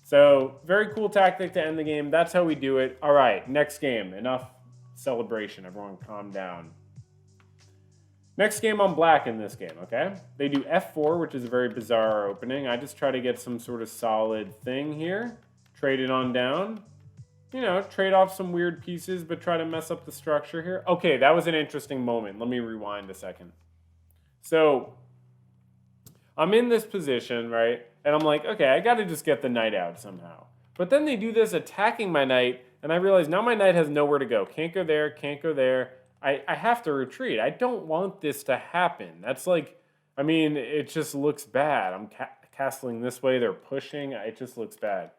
So, very cool tactic to end the game. That's how we do it. All right, next game. Enough celebration. Everyone calm down. Next game on black in this game, okay? They do f4, which is a very bizarre opening. I just try to get some sort of solid thing here. Trade it on down. You know, trade off some weird pieces, but try to mess up the structure here. Okay, that was an interesting moment. Let me rewind a second. So, I'm in this position, right? And I'm like, okay, I got to just get the knight out somehow. But then they do this attacking my knight, and I realize now my knight has nowhere to go. Can't go there, can't go there. I have to retreat. I don't want this to happen. That's like, I mean, it just looks bad. I'm castling this way. They're pushing. It just looks bad.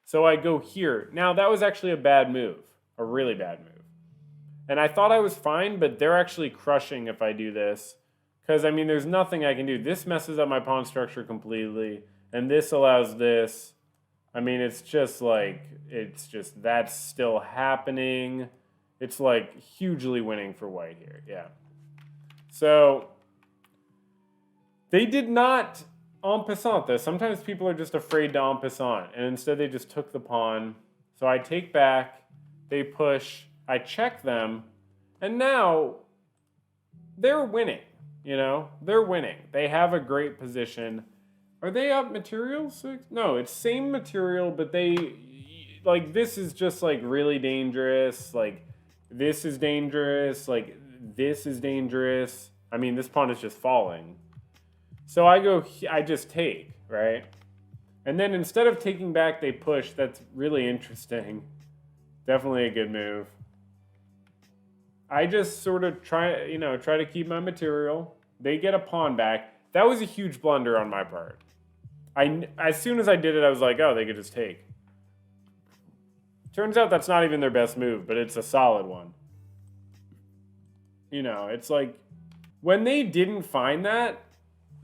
So I go here. Now, that was actually a bad move. A really bad move. And I thought I was fine, but they're actually crushing if I do this. Because, I mean, there's nothing I can do. This messes up my pawn structure completely. And this allows this. I mean, it's just like, that's still happening. It's like hugely winning for white here. Yeah. So, they did not en passant this. Sometimes people are just afraid to en passant. And instead they just took the pawn. So I take back. They push. I check them. And now, they're winning. You know, they're winning. They have a great position. Are they up material 6? No, it's same material, but they, like, this is just, like, really dangerous. Like, this is dangerous. Like, this is dangerous. I mean, this pawn is just falling. So I just take, right? And then instead of taking back, they push. That's really interesting. Definitely a good move. I just sort of try to keep my material. They get a pawn back. That was a huge blunder on my part. As soon as I did it, I was like, oh, they could just take. Turns out that's not even their best move, but it's a solid one. You know, it's like, when they didn't find that,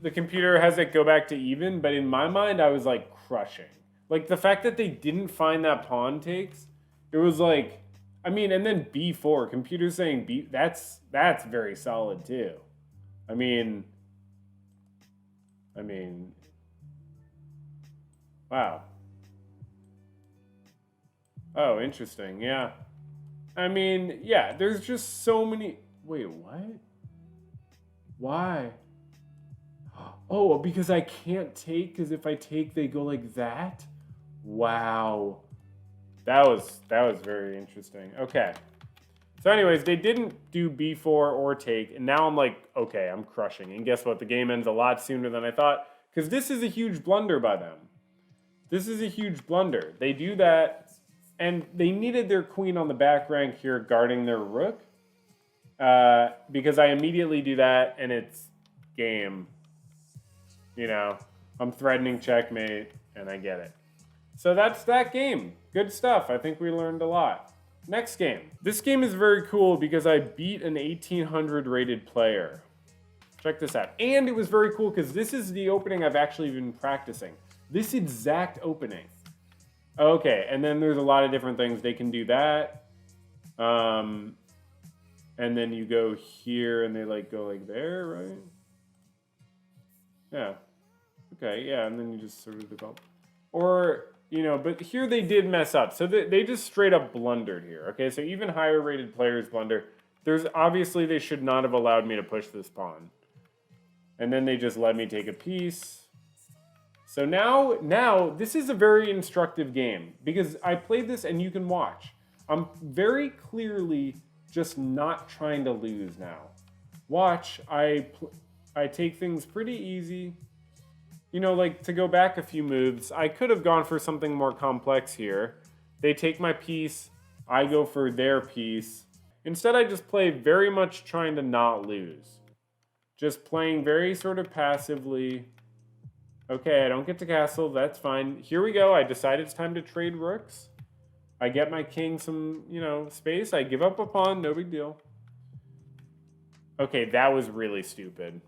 the computer has it go back to even, but in my mind, I was like crushing. Like, the fact that they didn't find that pawn takes, it was like, I mean, and then b4, computer saying b, that's very solid too. I mean, wow. Oh, interesting, yeah. I mean, yeah, there's just so many, wait, what? Why? Oh, because I can't take, because if I take, they go like that? Wow. That was very interesting. Okay. So anyways, they didn't do b4 or take, and now I'm like, okay, I'm crushing. And guess what? The game ends a lot sooner than I thought, because this is a huge blunder by them. This is a huge blunder. They do that, and they needed their queen on the back rank here guarding their rook, because I immediately do that, and it's game. You know, I'm threatening checkmate, and I get it. So that's that game. Good stuff. I think we learned a lot. Next game. This game is very cool because I beat an 1800 rated player. Check this out. And it was very cool because this is the opening I've actually been practicing. This exact opening. Okay, and then there's a lot of different things. They can do that. And then you go here and they like go like there, right? Yeah. Okay, yeah, and then you just sort of develop. Or, you know, but here they did mess up. So they just straight up blundered here. Okay, so even higher rated players blunder. There's obviously they should not have allowed me to push this pawn. And then they just let me take a piece. So now this is a very instructive game because I played this and you can watch. I'm very clearly just not trying to lose now. Watch, I take things pretty easy. You know, like to go back a few moves, I could have gone for something more complex here. They take my piece, I go for their piece. Instead, I just play very much trying to not lose. Just playing very sort of passively. Okay, I don't get to castle, that's fine. Here we go, I decide it's time to trade rooks. I get my king some, you know, space. I give up a pawn, no big deal. Okay, that was really stupid.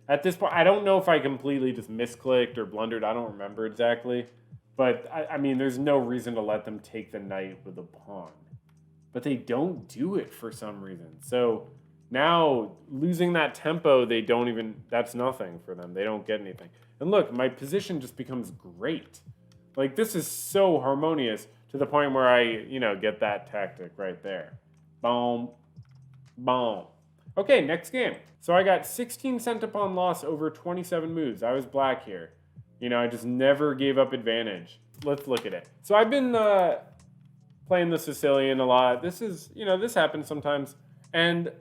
At this point, I don't know if I completely just misclicked or blundered. I don't remember exactly. But, I mean, there's no reason to let them take the knight with a pawn. But they don't do it for some reason. So now, losing that tempo, they don't even... That's nothing for them. They don't get anything. And look, my position just becomes great. Like, this is so harmonious to the point where I, you know, get that tactic right there. Boom. Boom. Okay, next game. So I got 16 cent upon loss over 27 moves. I was black here. You know, I just never gave up advantage. Let's look at it. So I've been playing the Sicilian a lot. This is, you know, this happens sometimes. And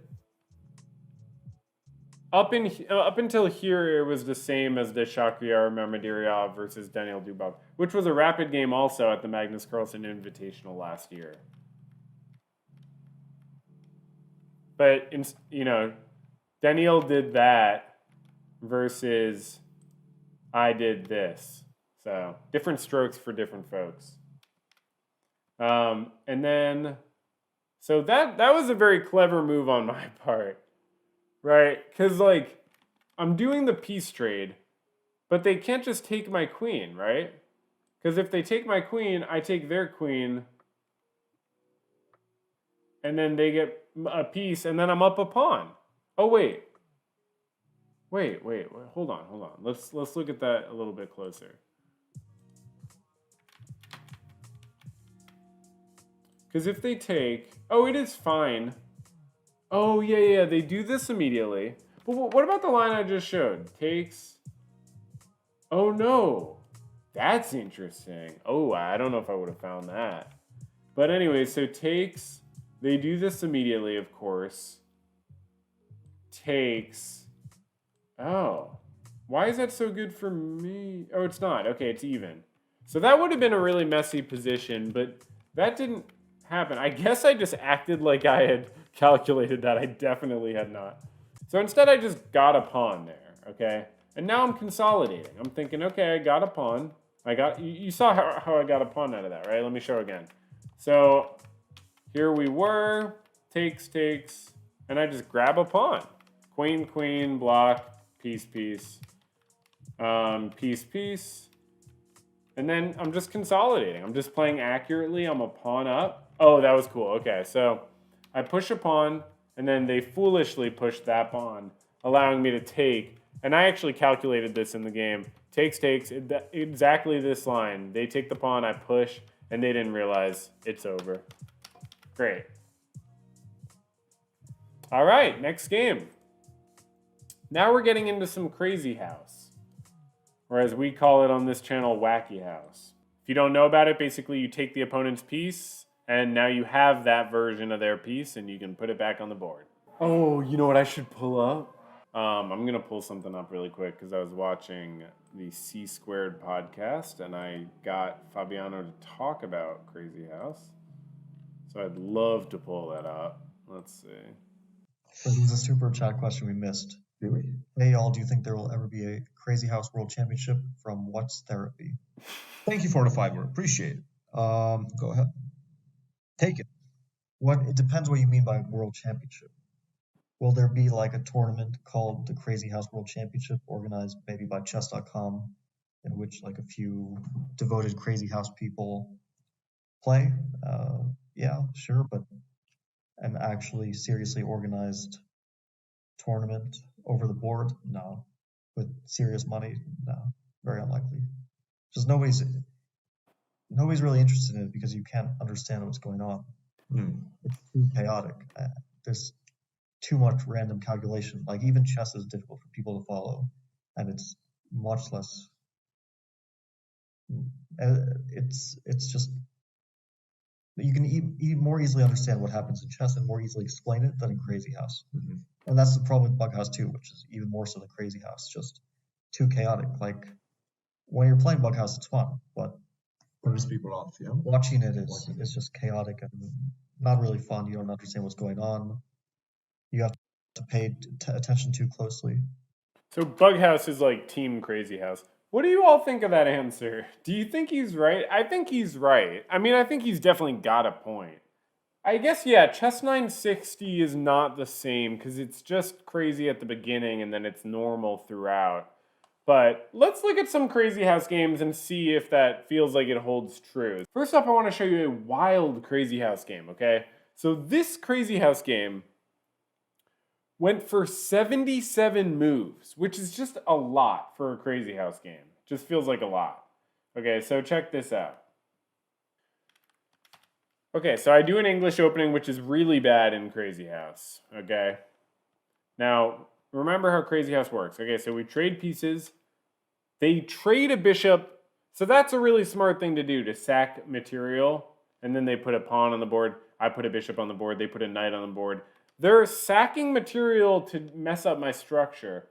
up until here, it was the same as the Shakhriyar Mamedyarov versus Daniel Dubov, which was a rapid game also at the Magnus Carlsen Invitational last year. But, you know, Daniel did that versus I did this. So different strokes for different folks. And then, so that was a very clever move on my part, right? Because like I'm doing the piece trade, but they can't just take my queen, right? Because if they take my queen, I take their queen, and then they get a piece, and then I'm up a pawn. Oh wait, hold on. Let's look at that a little bit closer. Because if they take, oh, it is fine. Oh yeah, they do this immediately. But what about the line I just showed? Takes. Oh no, that's interesting. Oh, I don't know if I would have found that. But anyway, so takes. They do this immediately, of course. Takes. Oh. Why is that so good for me? Oh, it's not. Okay, it's even. So that would have been a really messy position, but that didn't happen. I guess I just acted like I had calculated that. I definitely had not. So instead, I just got a pawn there, okay? And now I'm consolidating. I'm thinking, okay, I got a pawn. You saw how I got a pawn out of that, right? Let me show again. So here we were, takes, and I just grab a pawn. Queen, queen, block, piece, piece, piece. And then I'm just consolidating. I'm just playing accurately. I'm a pawn up. Oh, that was cool. Okay, so I push a pawn, and then they foolishly push that pawn, allowing me to take. And I actually calculated this in the game. Takes, exactly this line. They take the pawn, I push, and they didn't realize it's over. Great. All right, next game. Now we're getting into some Crazyhouse, or as we call it on this channel, Wacky House. If you don't know about it, basically you take the opponent's piece, and now you have that version of their piece, and you can put it back on the board. Oh, you know what I should pull up? I'm going to pull something up really quick because I was watching the C Squared podcast, and I got Fabiano to talk about Crazyhouse. So I'd love to pull that up. Let's see. This is a super chat question we missed. Do we? Hey y'all, do you think there will ever be a Crazyhouse World Championship from What's Therapy? Thank you, 4 to 5. Appreciate it. Go ahead. Take it. It depends what you mean by World Championship. Will there be like a tournament called the Crazyhouse World Championship, organized maybe by chess.com, in which like a few devoted Crazyhouse people play? Yeah, sure, but an actually seriously organized tournament over the board? No. With serious money? No. Very unlikely. Just nobody's really interested in it because you can't understand what's going on. It's too chaotic. There's too much random calculation. Like even chess is difficult for people to follow, and it's much less. It's just you can more easily understand what happens in chess and more easily explain it than in Crazyhouse. And that's the problem with Bughouse too, which is even more so than Crazyhouse. Just too chaotic. Like when you're playing Bughouse, it's fun, but Turns people off, yeah. watching it is just chaotic and not really fun. You don't understand what's going on. You have to pay attention too closely. So Bughouse is like Team Crazyhouse. What do you all think of that answer? Do you think he's right? I think he's right. I mean, I think he's definitely got a point. I guess, yeah, Chess 960 is not the same because it's just crazy at the beginning and then it's normal throughout. But let's look at some Crazyhouse games and see if that feels like it holds true. First up, I want to show you a wild Crazyhouse game, okay? So this Crazyhouse game went for 77 moves, which is just a lot for a Crazyhouse game. Just feels like a lot. Okay, so check this out. Okay, so I do an English opening, which is really bad in Crazyhouse, okay? Now, remember how Crazyhouse works. Okay, so we trade pieces. They trade a bishop. So that's a really smart thing to do, to sack material. And then they put a pawn on the board. I put a bishop on the board. They put a knight on the board. They're sacking material to mess up my structure.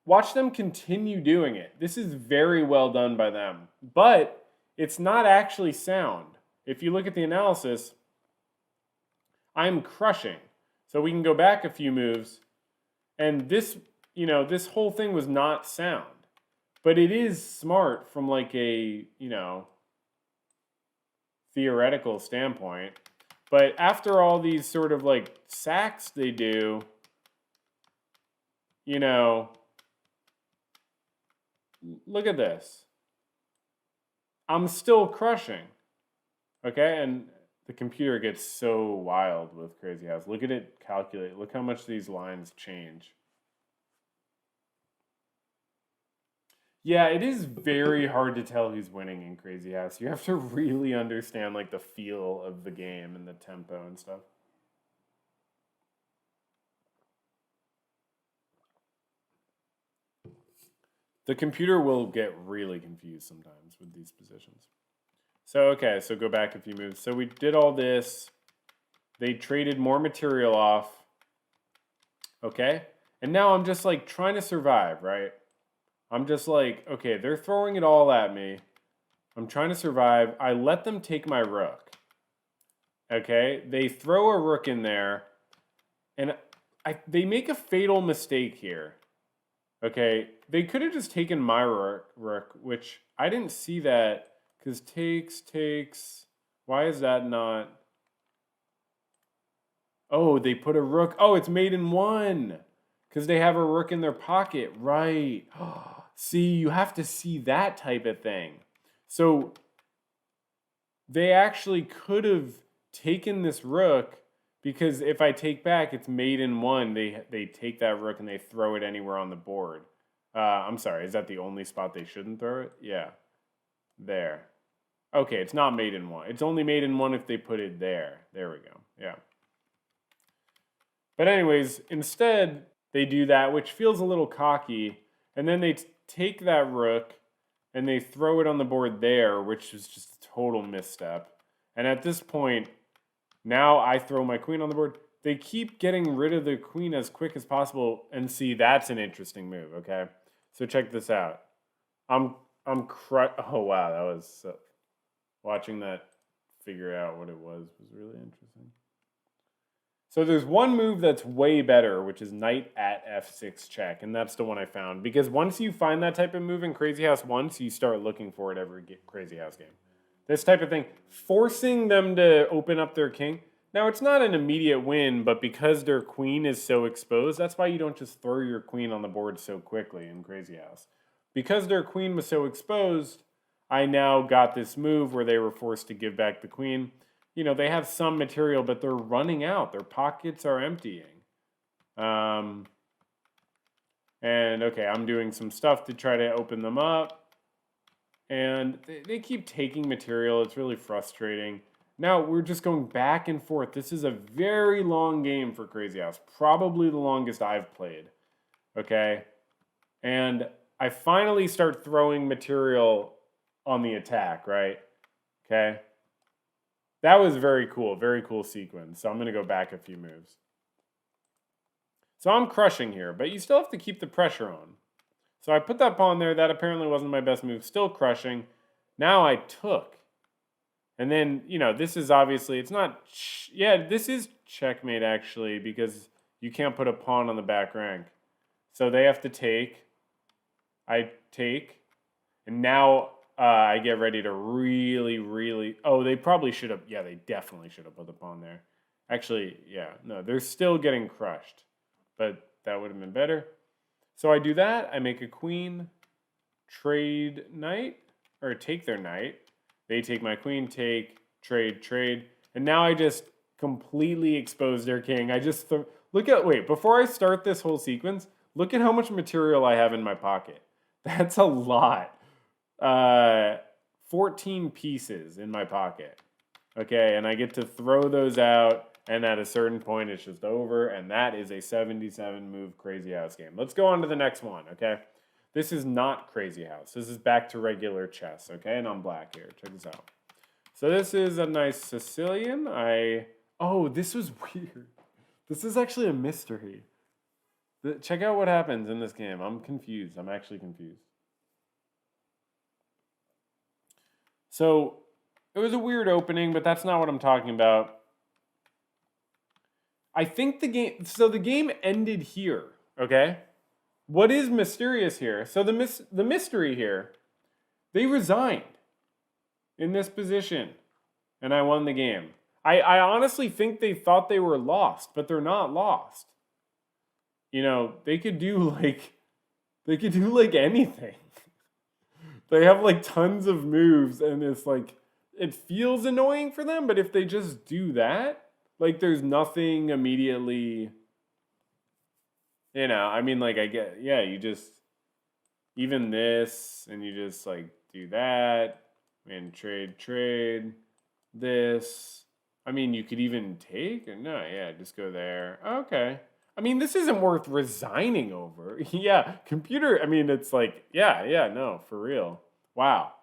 Watch them continue doing it. This is very well done by them. But it's not actually sound. If you look at the analysis, I'm crushing. So we can go back a few moves. And this, this whole thing was not sound. But it is smart from like a, theoretical standpoint. But after all these sort of like sacks they do, look at this. I'm still crushing. Okay, and the computer gets so wild with Crazyhouse. Look at it calculate. Look how much these lines change. Yeah, it is very hard to tell who's winning in Crazyhouse. You have to really understand like the feel of the game and the tempo and stuff. The computer will get really confused sometimes with these positions. So, okay, so go back a few moves. So we did all this. They traded more material off. Okay? And now I'm just like trying to survive, right? I'm just like, okay, they're throwing it all at me. I'm trying to survive. I let them take my rook. Okay? They throw a rook in there. And they make a fatal mistake here. Okay? They could have just taken my rook, which I didn't see that. Because takes. Why is that not? Oh, they put a rook. Oh, it's mate in one. Because they have a rook in their pocket. Right. See, you have to see that type of thing. So they actually could have taken this rook. Because if I take back, it's mate in one. They take that rook and they throw it anywhere on the board. I'm sorry. Is that the only spot they shouldn't throw it? Yeah. There. Okay, it's not made in one. It's only made in one if they put it there. There we go. Yeah. But anyways, instead, they do that, which feels a little cocky. And then they take that rook and they throw it on the board there, which is just a total misstep. And at this point, now I throw my queen on the board. They keep getting rid of the queen as quick as possible. And see, that's an interesting move, okay? So check this out. Oh wow, that was watching that figure out what it was really interesting. So there's one move that's way better, which is knight at f6 check, and that's the one I found. Because once you find that type of move in Crazyhouse once, you start looking for it every Crazyhouse game. This type of thing, forcing them to open up their king. Now, it's not an immediate win, but because their queen is so exposed, that's why you don't just throw your queen on the board so quickly in Crazyhouse. Because their queen was so exposed, I now got this move where they were forced to give back the queen. They have some material, but they're running out. Their pockets are emptying. And okay, I'm doing some stuff to try to open them up. And they keep taking material. It's really frustrating. Now, we're just going back and forth. This is a very long game for Crazyhouse. Probably the longest I've played. Okay? And I finally start throwing material on the attack, right? Okay? That was very cool sequence. So I'm going to go back a few moves. So I'm crushing here, but you still have to keep the pressure on. So I put that pawn there. That apparently wasn't my best move. Still crushing. Now I took. And then, this is obviously, it's not, this is checkmate actually, because you can't put a pawn on the back rank. So they have to take. I take. And now I get ready to really, oh, they probably should have, they definitely should have put the pawn there. Actually, no, they're still getting crushed. But that would have been better. So I do that. I make a queen, trade knight, or take their knight. They take my queen, take, trade. And now I just completely expose their king. I just, wait, before I start this whole sequence, look at how much material I have in my pocket. That's a lot. 14 pieces in my pocket. Okay, and I get to throw those out, and at a certain point, it's just over, and that is a 77-move Crazyhouse game. Let's go on to the next one, okay? This is not Crazyhouse. This is back to regular chess, okay? And I'm black here. Check this out. So this is a nice Sicilian. Oh, this was weird. This is actually a mystery. Check out what happens in this game. I'm confused. I'm actually confused. So it was a weird opening, but that's not what I'm talking about. I think the game ended here, okay? what is mysterious here? So the mystery here, they resigned in this position, and I won the game. I honestly think they thought they were lost, but they're not lost. You know, they could do like anything. They have like tons of moves, and it's like it feels annoying for them, but if they just do that, like there's nothing immediately, you know, I mean, like I get, yeah, you just even this, and you just like do that, and trade this. I mean, you could even take, or no, yeah, just go there. Okay. I mean, this isn't worth resigning over. Yeah, computer, I mean, it's like, yeah, no, for real. Wow.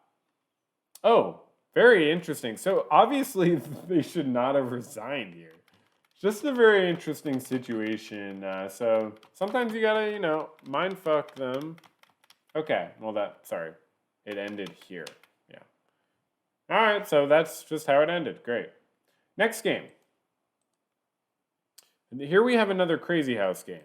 Oh, very interesting. So obviously they should not have resigned here. Just a very interesting situation. So sometimes you gotta, you know, mind fuck them. Okay, well sorry. It ended here. Yeah. All right, so that's just how it ended. Great. Next game. And here we have another Crazyhouse game.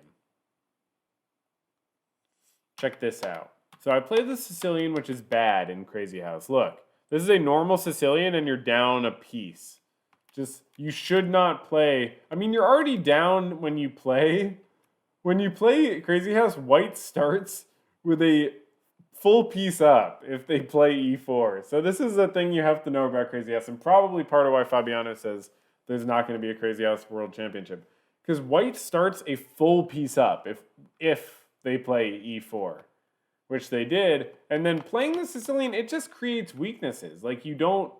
Check this out. So I played the Sicilian, which is bad in Crazyhouse. Look, this is a normal Sicilian, and you're down a piece. Just, you should not play. I mean, you're already down when you play. When you play Crazyhouse, white starts with a full piece up if they play e4. So this is a thing you have to know about Crazyhouse, and probably part of why Fabiano says there's not going to be a Crazyhouse World Championship. Because white starts a full piece up if they play e4, which they did. And then playing the Sicilian, it just creates weaknesses. Like you don't...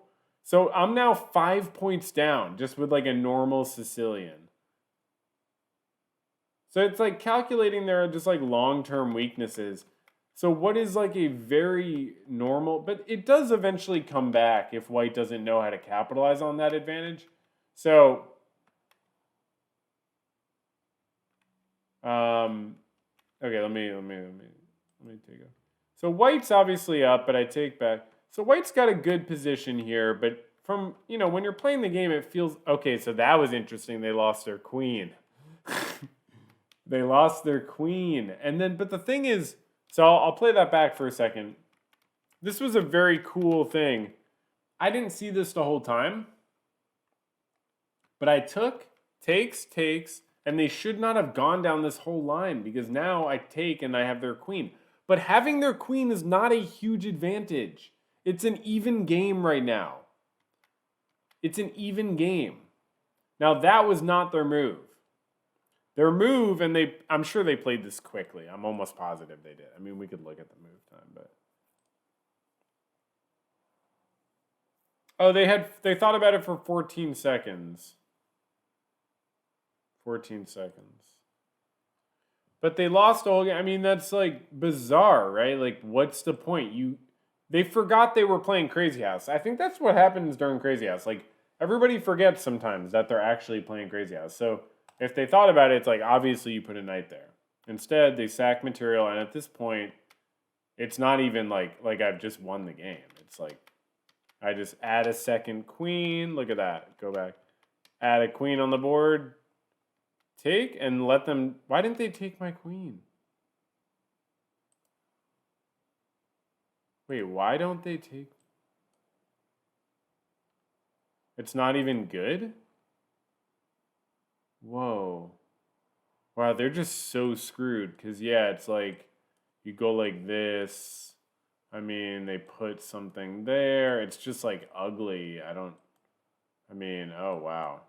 So I'm now 5 points down just with like a normal Sicilian. So it's like calculating their just like long-term weaknesses. So what is like a very normal... But it does eventually come back if white doesn't know how to capitalize on that advantage. So... okay, let me take a... So white's obviously up, but I take back. So white's got a good position here, but from, you know, when you're playing the game, it feels... Okay, so that was interesting. They lost their queen. They lost their queen. And then, but the thing is... So I'll play that back for a second. This was a very cool thing. I didn't see this the whole time. But I took, takes, and they should not have gone down this whole line because now I take and I have their queen. But having their queen is not a huge advantage. It's an even game right now. It's an even game. Now that was not their move. Their move, and I'm sure they played this quickly. I'm almost positive they did. I mean, we could look at the move time, but... Oh, they thought about it for 14 seconds. 14 seconds. But they lost all game. I mean, that's like bizarre, right? Like, what's the point? They forgot they were playing Crazyhouse. I think that's what happens during Crazyhouse. Like, everybody forgets sometimes that they're actually playing Crazyhouse. So if they thought about it, it's like, obviously you put a knight there. Instead, they sack material, and at this point, it's not even like I've just won the game. It's like, I just add a second queen. Look at that. Go back. Add a queen on the board. Take and let them... Why didn't they take my queen? Wait, why don't they take... It's not even good? Whoa. Wow, they're just so screwed. Because, yeah, it's like... You go like this. I mean, they put something there. It's just, like, ugly. I mean, oh, wow.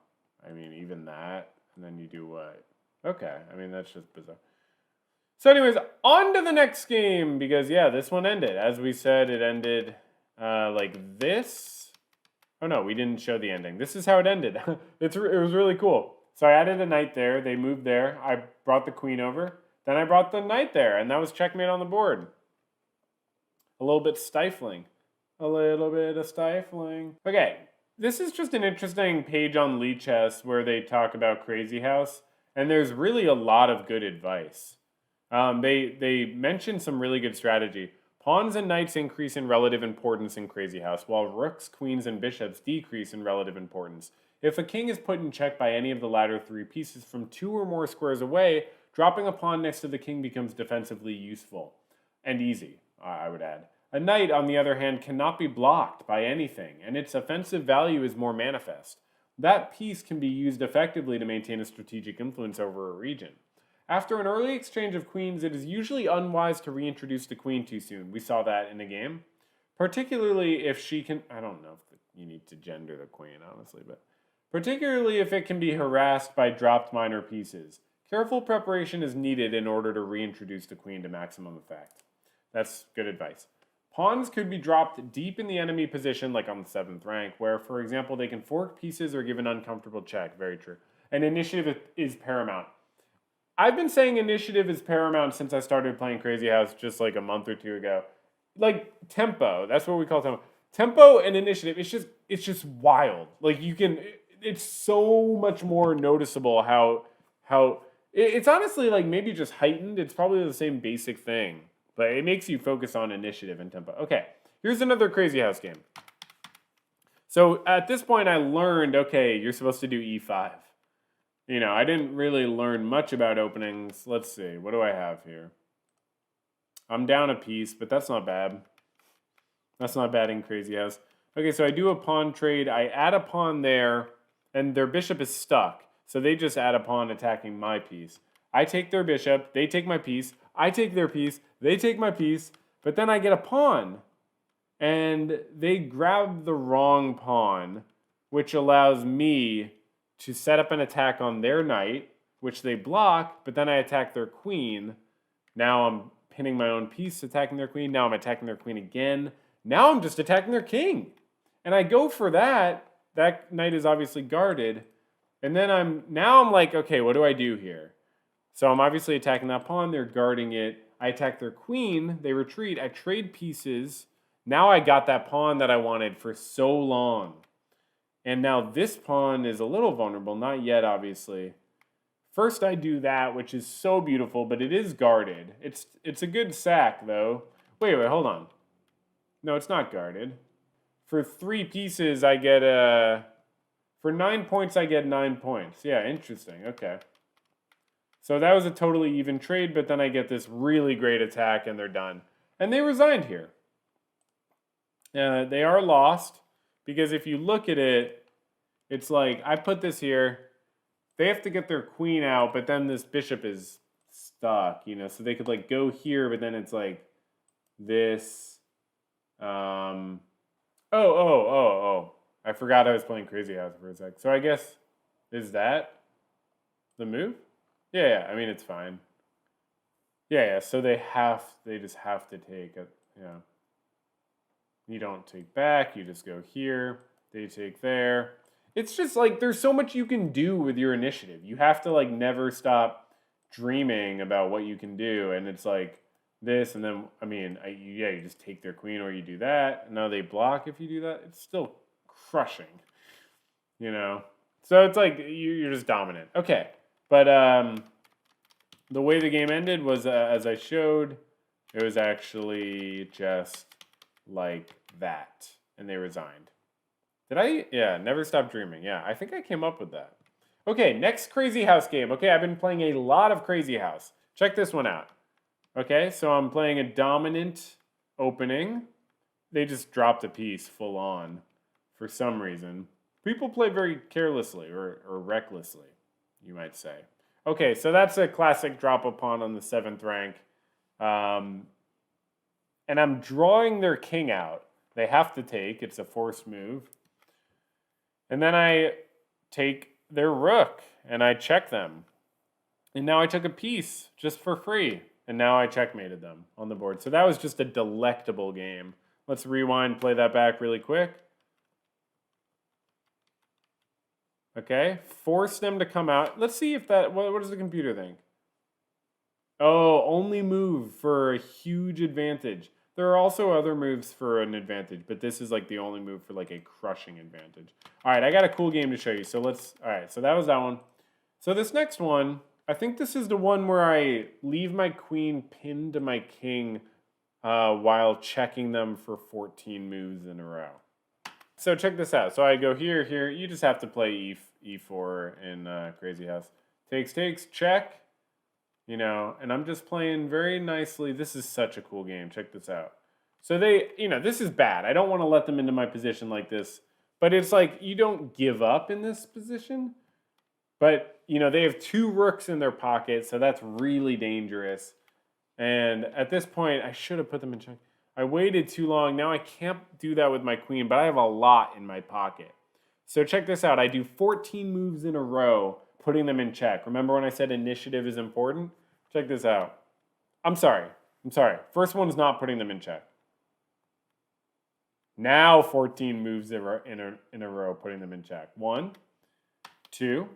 I mean, even that. And then you do what? Okay, I mean, that's just bizarre. So anyways, on to the next game, because, yeah, this one ended. As we said, it ended like this. Oh, no, we didn't show the ending. This is how it ended. It was really cool. So I added a knight there. They moved there. I brought the queen over. Then I brought the knight there, and that was checkmate on the board. A little bit stifling. A little bit of stifling. Okay. This is just an interesting page on Lichess where they talk about Crazyhouse, and there's really a lot of good advice. They mention some really good strategy. Pawns and knights increase in relative importance in Crazyhouse, while rooks, queens, and bishops decrease in relative importance. If a king is put in check by any of the latter three pieces from 2 or more squares away, dropping a pawn next to the king becomes defensively useful and easy, I would add. A knight, on the other hand, cannot be blocked by anything, and its offensive value is more manifest. That piece can be used effectively to maintain a strategic influence over a region. After an early exchange of queens, it is usually unwise to reintroduce the queen too soon. We saw that in a game. Particularly if she can... I don't know if you need to gender the queen, honestly, but... Particularly if it can be harassed by dropped minor pieces. Careful preparation is needed in order to reintroduce the queen to maximum effect. That's good advice. Pawns could be dropped deep in the enemy position, like on the 7th rank, where, for example, they can fork pieces or give an uncomfortable check. Very true. And initiative is paramount. I've been saying initiative is paramount since I started playing Crazyhouse just like a month or two ago. Like tempo, that's what we call tempo. Tempo and initiative, it's just wild. Like it's so much more noticeable how it's honestly like maybe just heightened. It's probably the same basic thing, but it makes you focus on initiative and tempo. Okay, here's another Crazyhouse game. So at this point I learned, okay, you're supposed to do e5. You know, I didn't really learn much about openings. Let's see, what do I have here? I'm down a piece, but that's not bad. That's not bad in Crazyhouse. Okay, so I do a pawn trade. I add a pawn there, and their bishop is stuck. So they just add a pawn attacking my piece. I take their bishop, they take my piece. I take their piece, they take my piece. But then I get a pawn. And they grab the wrong pawn, which allows me to set up an attack on their knight, which they block, but then I attack their queen. Now I'm pinning my own piece, attacking their queen. Now I'm attacking their queen again. Now I'm just attacking their king. And I go for that. That knight is obviously guarded. And then I'm like, okay, what do I do here? So I'm obviously attacking that pawn. They're guarding it. I attack their queen. They retreat. I trade pieces. Now I got that pawn that I wanted for so long. And now this pawn is a little vulnerable. Not yet, obviously. First I do that, which is so beautiful, but it is guarded. It's a good sack, though. Wait, hold on. No, it's not guarded. For 3 pieces, I get for 9 points, I get 9 points. Yeah, interesting. Okay. So that was a totally even trade, but then I get this really great attack, and they're done. And they resigned here. They are lost, because if you look at it, it's like, I put this here. They have to get their queen out, but then this bishop is stuck, you know? So they could, like, go here, but then it's like this. I forgot I was playing Crazyhouse for a sec. So I guess, is that the move? Yeah, I mean, it's fine. Yeah, so they just have to take it, yeah. You don't take back, you just go here. They take there. It's just like, there's so much you can do with your initiative. You have to like never stop dreaming about what you can do. And it's like this, and then, I mean, you just take their queen or you do that. Now they block if you do that. It's still crushing, you know? So it's like, you're just dominant. Okay, but the way the game ended was, as I showed, it was actually just like that. And they resigned. Did I? Yeah, never stop dreaming. Yeah, I think I came up with that. Okay, next Crazyhouse game. Okay, I've been playing a lot of Crazyhouse. Check this one out. Okay, so I'm playing a dominant opening. They just dropped a piece full on for some reason. People play very carelessly or recklessly, you might say. Okay, so that's a classic drop a pawn on the 7th rank. And I'm drawing their king out. They have to take. It's a forced move. And then I take their rook, and I check them. And now I took a piece just for free. And now I checkmated them on the board. So that was just a delectable game. Let's rewind, play that back really quick. Okay, force them to come out. Let's see if that, what does the computer think? Oh, only move for a huge advantage. There are also other moves for an advantage, but this is like the only move for like a crushing advantage. All right, I got a cool game to show you. So all right, so that was that one. So this next one, I think this is the one where I leave my queen pinned to my king while checking them for 14 moves in a row. So check this out. So I go here, here. You just have to play E4 in Crazyhouse. Takes, check. you know, and I'm just playing very nicely. This is such a cool game. Check this out. So they, you know, this is bad. I don't want to let them into my position like this, but it's like you don't give up in this position. But, you know, they have 2 rooks in their pocket, so that's really dangerous. And at this point, I should have put them in check. I waited too long. Now I can't do that with my queen, but I have a lot in my pocket. So check this out. I do 14 moves in a row, putting them in check. Remember when I said initiative is important? Check this out. I'm sorry. First one's not putting them in check. Now 14 moves in a row, putting them in check. 1, 2,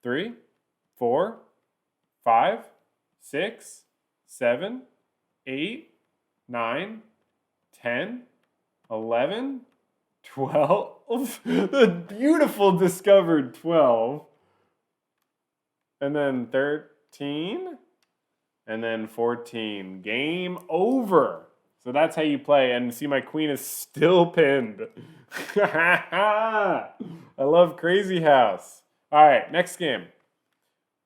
3, 4, 5, 6, 7, 8, 9, 10, 11, 12. The beautiful discovered 12. And then 13. And then 14. Game over. So that's how you play. And see, my queen is still pinned. I love Crazyhouse. All right, next game.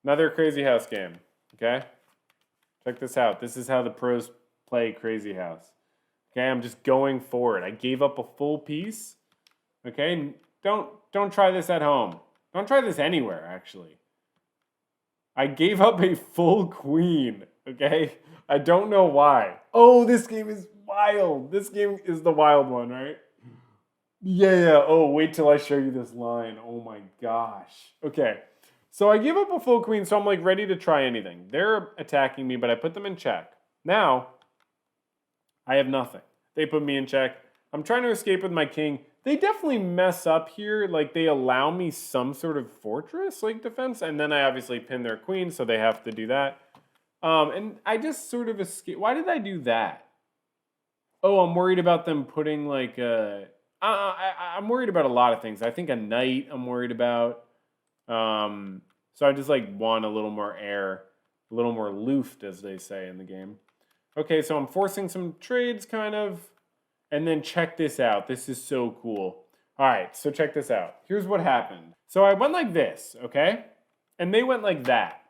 Another Crazyhouse game. Okay? Check this out. This is how the pros play Crazyhouse. Okay, I'm just going for it. I gave up a full piece. Okay, don't try this at home. Don't try this anywhere, actually. I gave up a full queen. Okay, I don't know why. Oh, this game is wild. This game is the wild one, right? Yeah. Oh, wait till I show you this line. Oh my gosh. Okay. So I give up a full queen, so I'm like ready to try anything. They're attacking me, but I put them in check. Now, I have nothing. They put me in check. I'm trying to escape with my king. They definitely mess up here. Like, they allow me some sort of fortress, like, defense. And then I obviously pin their queen, so they have to do that. And I just sort of escape. Why did I do that? Oh, I'm worried about them putting, like, I'm worried about a lot of things. I think a knight I'm worried about. So I just, like, want a little more air. A little more loofed, as they say in the game. Okay, so I'm forcing some trades, kind of. And then check this out. This is so cool. All right, so check this out. Here's what happened. So I went like this, okay? And they went like that.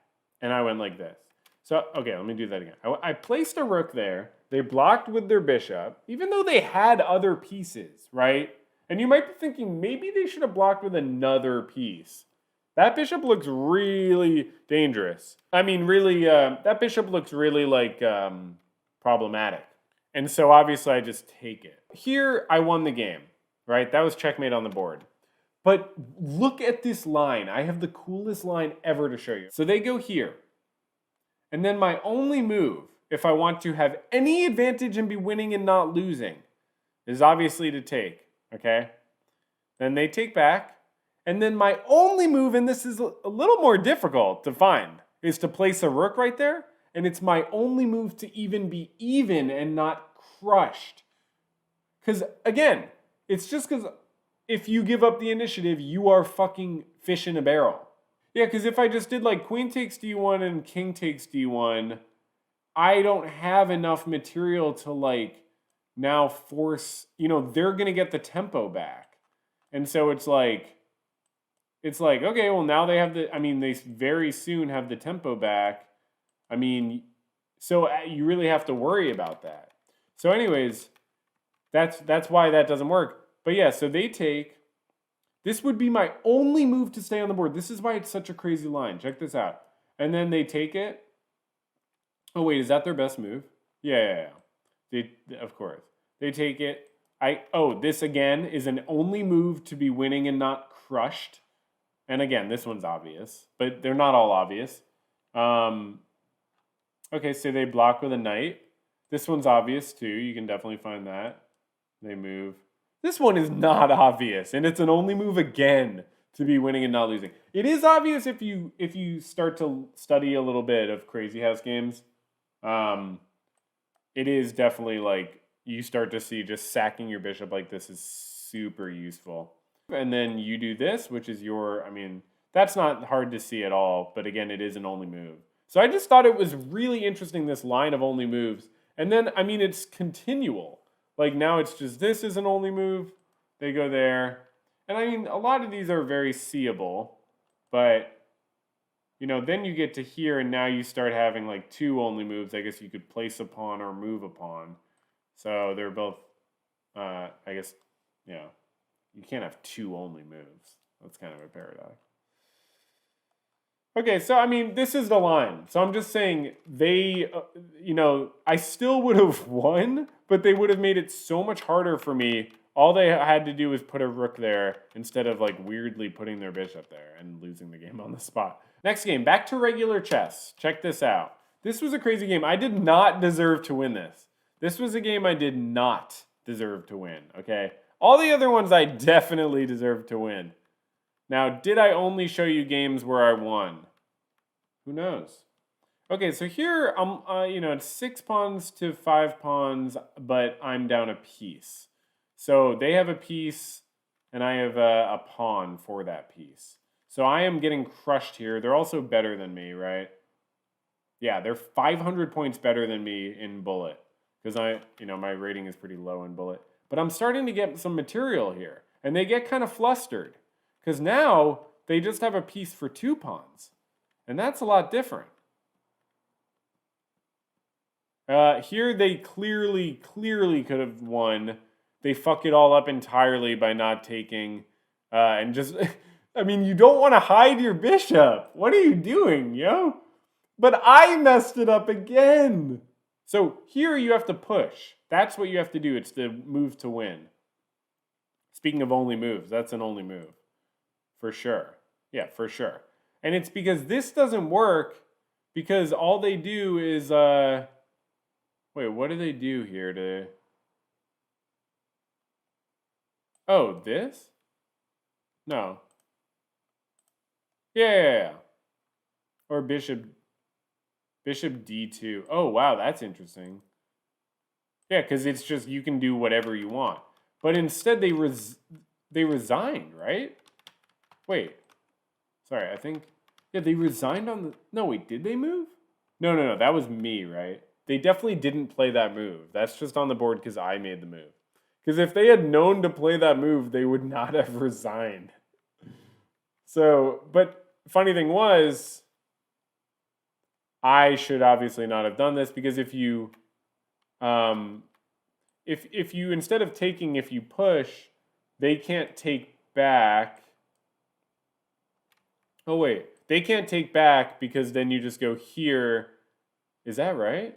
And I went like this. So, okay, let me do that again. I placed a rook there. They blocked with their bishop, even though they had other pieces, right? And you might be thinking, maybe they should have blocked with another piece. That bishop looks really dangerous. I mean, really, that bishop looks really, like, problematic. And so obviously I just take it. Here I won the game, right? That was checkmate on the board. But look at this line. I have the coolest line ever to show you. So they go here. And then my only move, if I want to have any advantage and be winning and not losing, is obviously to take, okay? Then they take back. And then my only move, and this is a little more difficult to find, is to place a rook right there. And it's my only move to even be even and not crushed. Because, again, it's just because if you give up the initiative, you are fucking fish in a barrel. Yeah, because if I just did like queen takes d1 and king takes d1, I don't have enough material to like now force, you know, they're going to get the tempo back. And so it's like, okay, well now they have they very soon have the tempo back. I mean, so you really have to worry about that. So anyways, that's why that doesn't work. But yeah, so they take. This would be my only move to stay on the board. This is why it's such a crazy line. Check this out. And then they take it. Oh, wait, is that their best move? Yeah. Of course. They take it. This again is an only move to be winning and not crushed. And again, this one's obvious, but they're not all obvious. Okay, so they block with a knight. This one's obvious too. You can definitely find that. They move. This one is not obvious, and it's an only move again to be winning and not losing. It is obvious if you start to study a little bit of Crazyhouse games. It is definitely like you start to see just sacking your bishop like this is super useful. And then you do this, which is that's not hard to see at all, but again, it is an only move. So I just thought it was really interesting, this line of only moves. And then, it's continual. Like now it's just this is an only move. They go there. And a lot of these are very seeable. But you know, then you get to here and now you start having like 2 only moves. I guess you could place a pawn or move a pawn. So they're both, I guess, you can't have 2 only moves. That's kind of a paradox. Okay, so I mean, this is the line. So I'm just saying they, you know, I still would have won, but they would have made it so much harder for me. All they had to do was put a rook there instead of like weirdly putting their bishop there and losing the game on the spot. Next game, back to regular chess. Check this out. This was a crazy game. I did not deserve to win this. This was a game I did not deserve to win, okay? All the other ones I definitely deserved to win. Now, did I only show you games where I won? Who knows? Okay, so here, you know, it's 6 pawns to 5 pawns, but I'm down a piece. So they have a piece, and I have a pawn for that piece. So I am getting crushed here. They're also better than me, right? Yeah, they're 500 points better than me in bullet. Because my rating is pretty low in bullet. But I'm starting to get some material here. And they get kind of flustered. Because now, they just have a piece for 2 pawns. And that's a lot different. Here they clearly could have won. They fuck it all up entirely by not taking, and just, I mean, you don't want to hide your bishop. What are you doing, yo? But I messed it up again. So here you have to push. That's what you have to do. It's the move to win. Speaking of only moves, that's an only move. For sure. Yeah, for sure. And it's because this doesn't work because all they do is, wait, what do they do here to... Oh, this? No. Yeah. Or bishop d2. Oh, wow, that's interesting. Yeah, because it's just, you can do whatever you want. But instead, they resigned, right? Wait. Sorry, I think... Yeah, they resigned on the... No, wait, did they move? No, that was me, right? They definitely didn't play that move. That's just on the board because I made the move. Because if they had known to play that move, they would not have resigned. So, but funny thing was, I should obviously not have done this because if you, if you instead of taking, if you push, they can't take back. Oh wait, they can't take back because then you just go here. Is that right?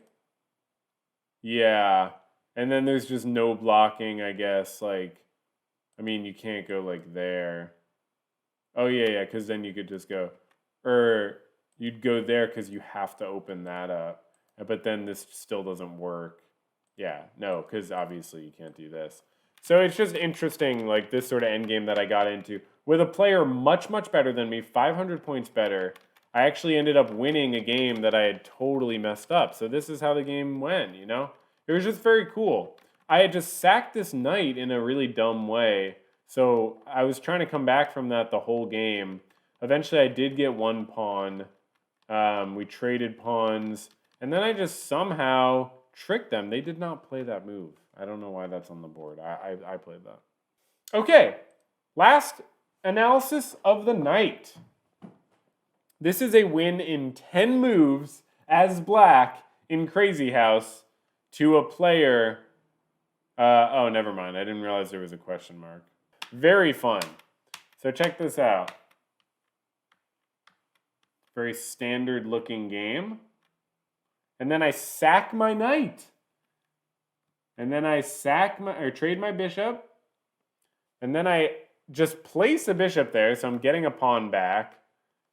Yeah. And then there's just no blocking, I guess. Like, I mean, you can't go like there. Oh, yeah, because then you could just go, or you'd go there because you have to open that up. But then this still doesn't work. Yeah, no, because obviously you can't do this. So it's just interesting, like this sort of endgame that I got into. With a player much, much better than me, 500 points better, I actually ended up winning a game that I had totally messed up. So this is how the game went, you know? It was just very cool. I had just sacked this knight in a really dumb way. So I was trying to come back from that the whole game. Eventually I did get 1 pawn. We traded pawns. And then I just somehow tricked them. They did not play that move. I don't know why that's on the board. I played that. Okay. Last analysis of the night. This is a win in 10 moves as black in Crazyhouse to a player. Oh, never mind. I didn't realize there was a question mark. Very fun. So check this out. Very standard looking game. And then I sack my knight. And then I trade my bishop. And then I just place a bishop there, so I'm getting a pawn back.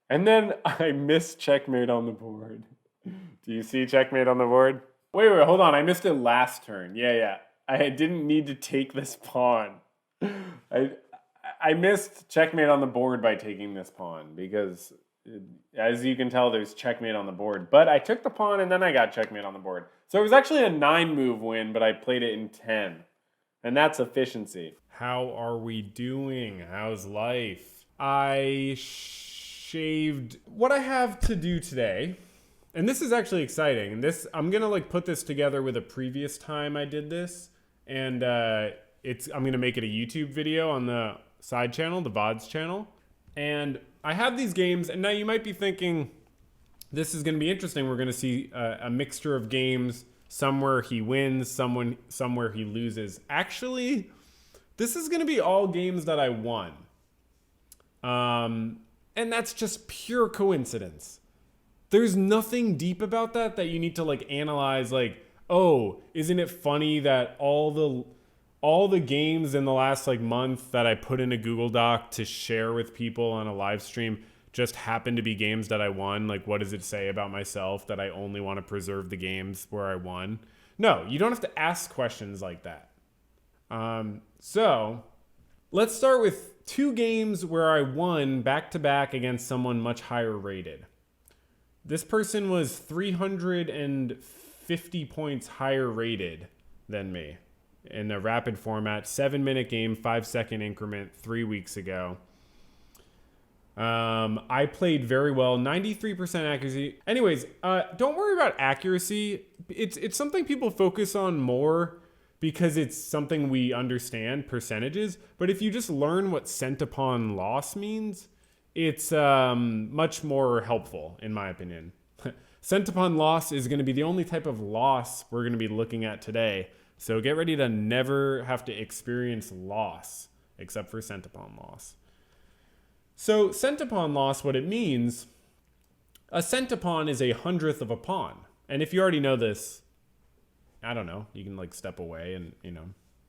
And then I miss checkmate on the board. Do you see checkmate on the board? Wait, hold on. I missed it last turn. Yeah. I didn't need to take this pawn. I missed checkmate on the board by taking this pawn because, as you can tell, there's checkmate on the board. But I took the pawn and then I got checkmate on the board. So it was actually a 9-move win, but I played it in 10. And that's efficiency. How are we doing? How's life? I shaved what I have to do today. And this is actually exciting. I'm gonna put this together with a previous time I did this, and I'm gonna make it a YouTube video on the side channel, the VODs channel. And I have these games, and now you might be thinking, this is going to be interesting. We're going to see a mixture of games. Somewhere he wins, somewhere he loses. Actually, this is going to be all games that I won. And that's just pure coincidence. There's nothing deep about that you need to like analyze. Like, oh, isn't it funny that all the games in the last like month that I put in a Google Doc to share with people on a live stream just happen to be games that I won? Like, what does it say about myself that I only want to preserve the games where I won? No, you don't have to ask questions like that. So let's start with 2 games where I won back-to-back against someone much higher rated. This person was 350 points higher rated than me in a rapid format, 7-minute game, 5-second increment 3 weeks ago. I played very well, 93% accuracy. Anyways, don't worry about accuracy. It's something people focus on more because it's something we understand, percentages. But if you just learn what cent upon loss means, it's much more helpful, in my opinion. Cent upon loss is going to be the only type of loss we're going to be looking at today. So get ready to never have to experience loss, except for cent upon loss. So cent upon loss, what it means, a cent upon is 1/100th of a pawn. And if you already know this, I don't know, you can like step away and,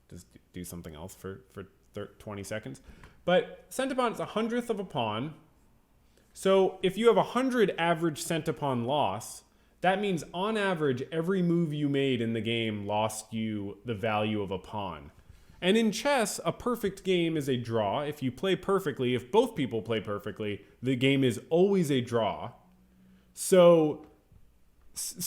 just do something else for 20 seconds. But cent upon is 1/100th of a pawn. So if you have 100 average cent upon loss, that means on average, every move you made in the game lost you the value of a pawn. And in chess, a perfect game is a draw. If you play perfectly, if both people play perfectly, the game is always a draw. So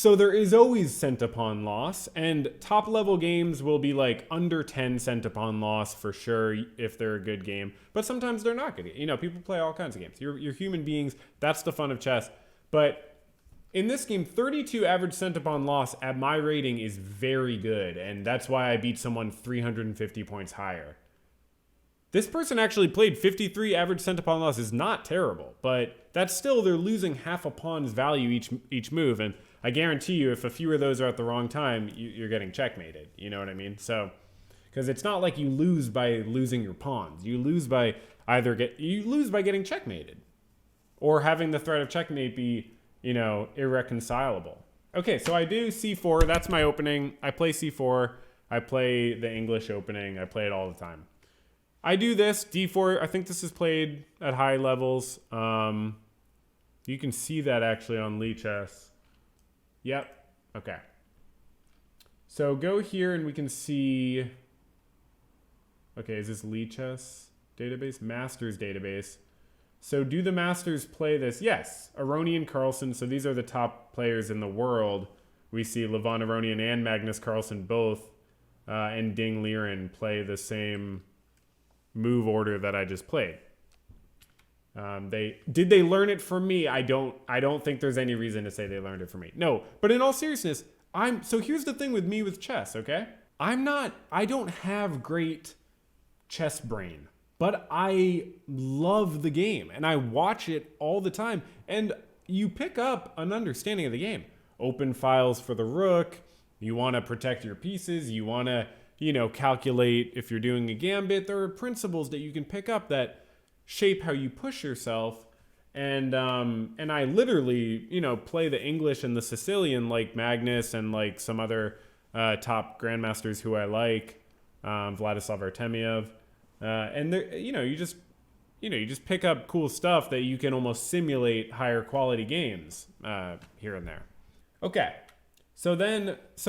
there is always cent upon loss, and top level games will be like under 10 cent upon loss for sure if they're a good game. But sometimes they're not good. People play all kinds of games. You're human beings. That's the fun of chess. But in this game, 32 average cent upon loss at my rating is very good, and that's why I beat someone 350 points higher. This person actually played 53 average cent upon loss is not terrible, but that's still, they're losing half a pawn's value each move, and I guarantee you if a few of those are at the wrong time, you're getting checkmated. You know what I mean? So, because it's not like you lose by losing your pawns. You lose by getting checkmated, or having the threat of checkmate be irreconcilable. Okay, so I do C4. That's my opening. I play C4. I play the English opening. I play it all the time. I do this, D4. I think this is played at high levels. You can see that actually on Lichess. Yep. Okay. So go here and we can see... Okay, is this Lichess database? Masters database. So do the Masters play this? Yes. Aroni and Carlsen. So these are the top players in the world. We see Levon Aronian and Magnus Carlsen both and Ding Liren play the same move order that I just played. Did they learn it from me? I don't think there's any reason to say they learned it from me. No, but in all seriousness, so here's the thing with me with chess, okay? I don't have great chess brain. But I love the game, and I watch it all the time. And you pick up an understanding of the game. Open files for the rook. You want to protect your pieces. You want to, calculate if you're doing a gambit. There are principles that you can pick up that shape how you push yourself. And I literally, play the English and the Sicilian like Magnus and like some other top grandmasters who I like, Vladislav Artemiev. And there, you just pick up cool stuff that you can almost simulate higher quality games here and there. Okay, so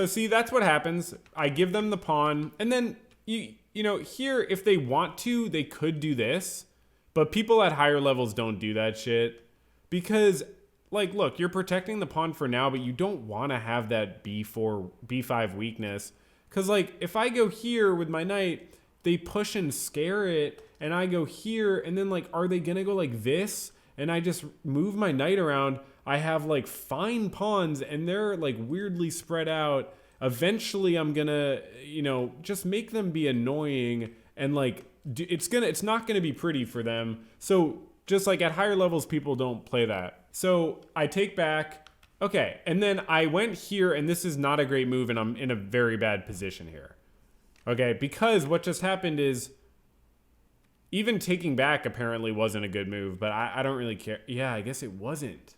see, that's what happens. I give them the pawn, and then here, if they want to, they could do this, but people at higher levels don't do that shit because, like, look, you're protecting the pawn for now, but you don't want to have that B5 weakness because, like, if I go here with my knight. They push and scare it, and I go here, and then, like, are they going to go like this? And I just move my knight around. I have, like, fine pawns, and they're, like, weirdly spread out. Eventually, I'm going to, just make them be annoying, and, like, it's not going to be pretty for them. So, just, like, at higher levels, people don't play that. So I take back. Okay, and then I went here, and this is not a great move, and I'm in a very bad position here. Okay, because what just happened is even taking back apparently wasn't a good move, but I don't really care. Yeah, I guess it wasn't.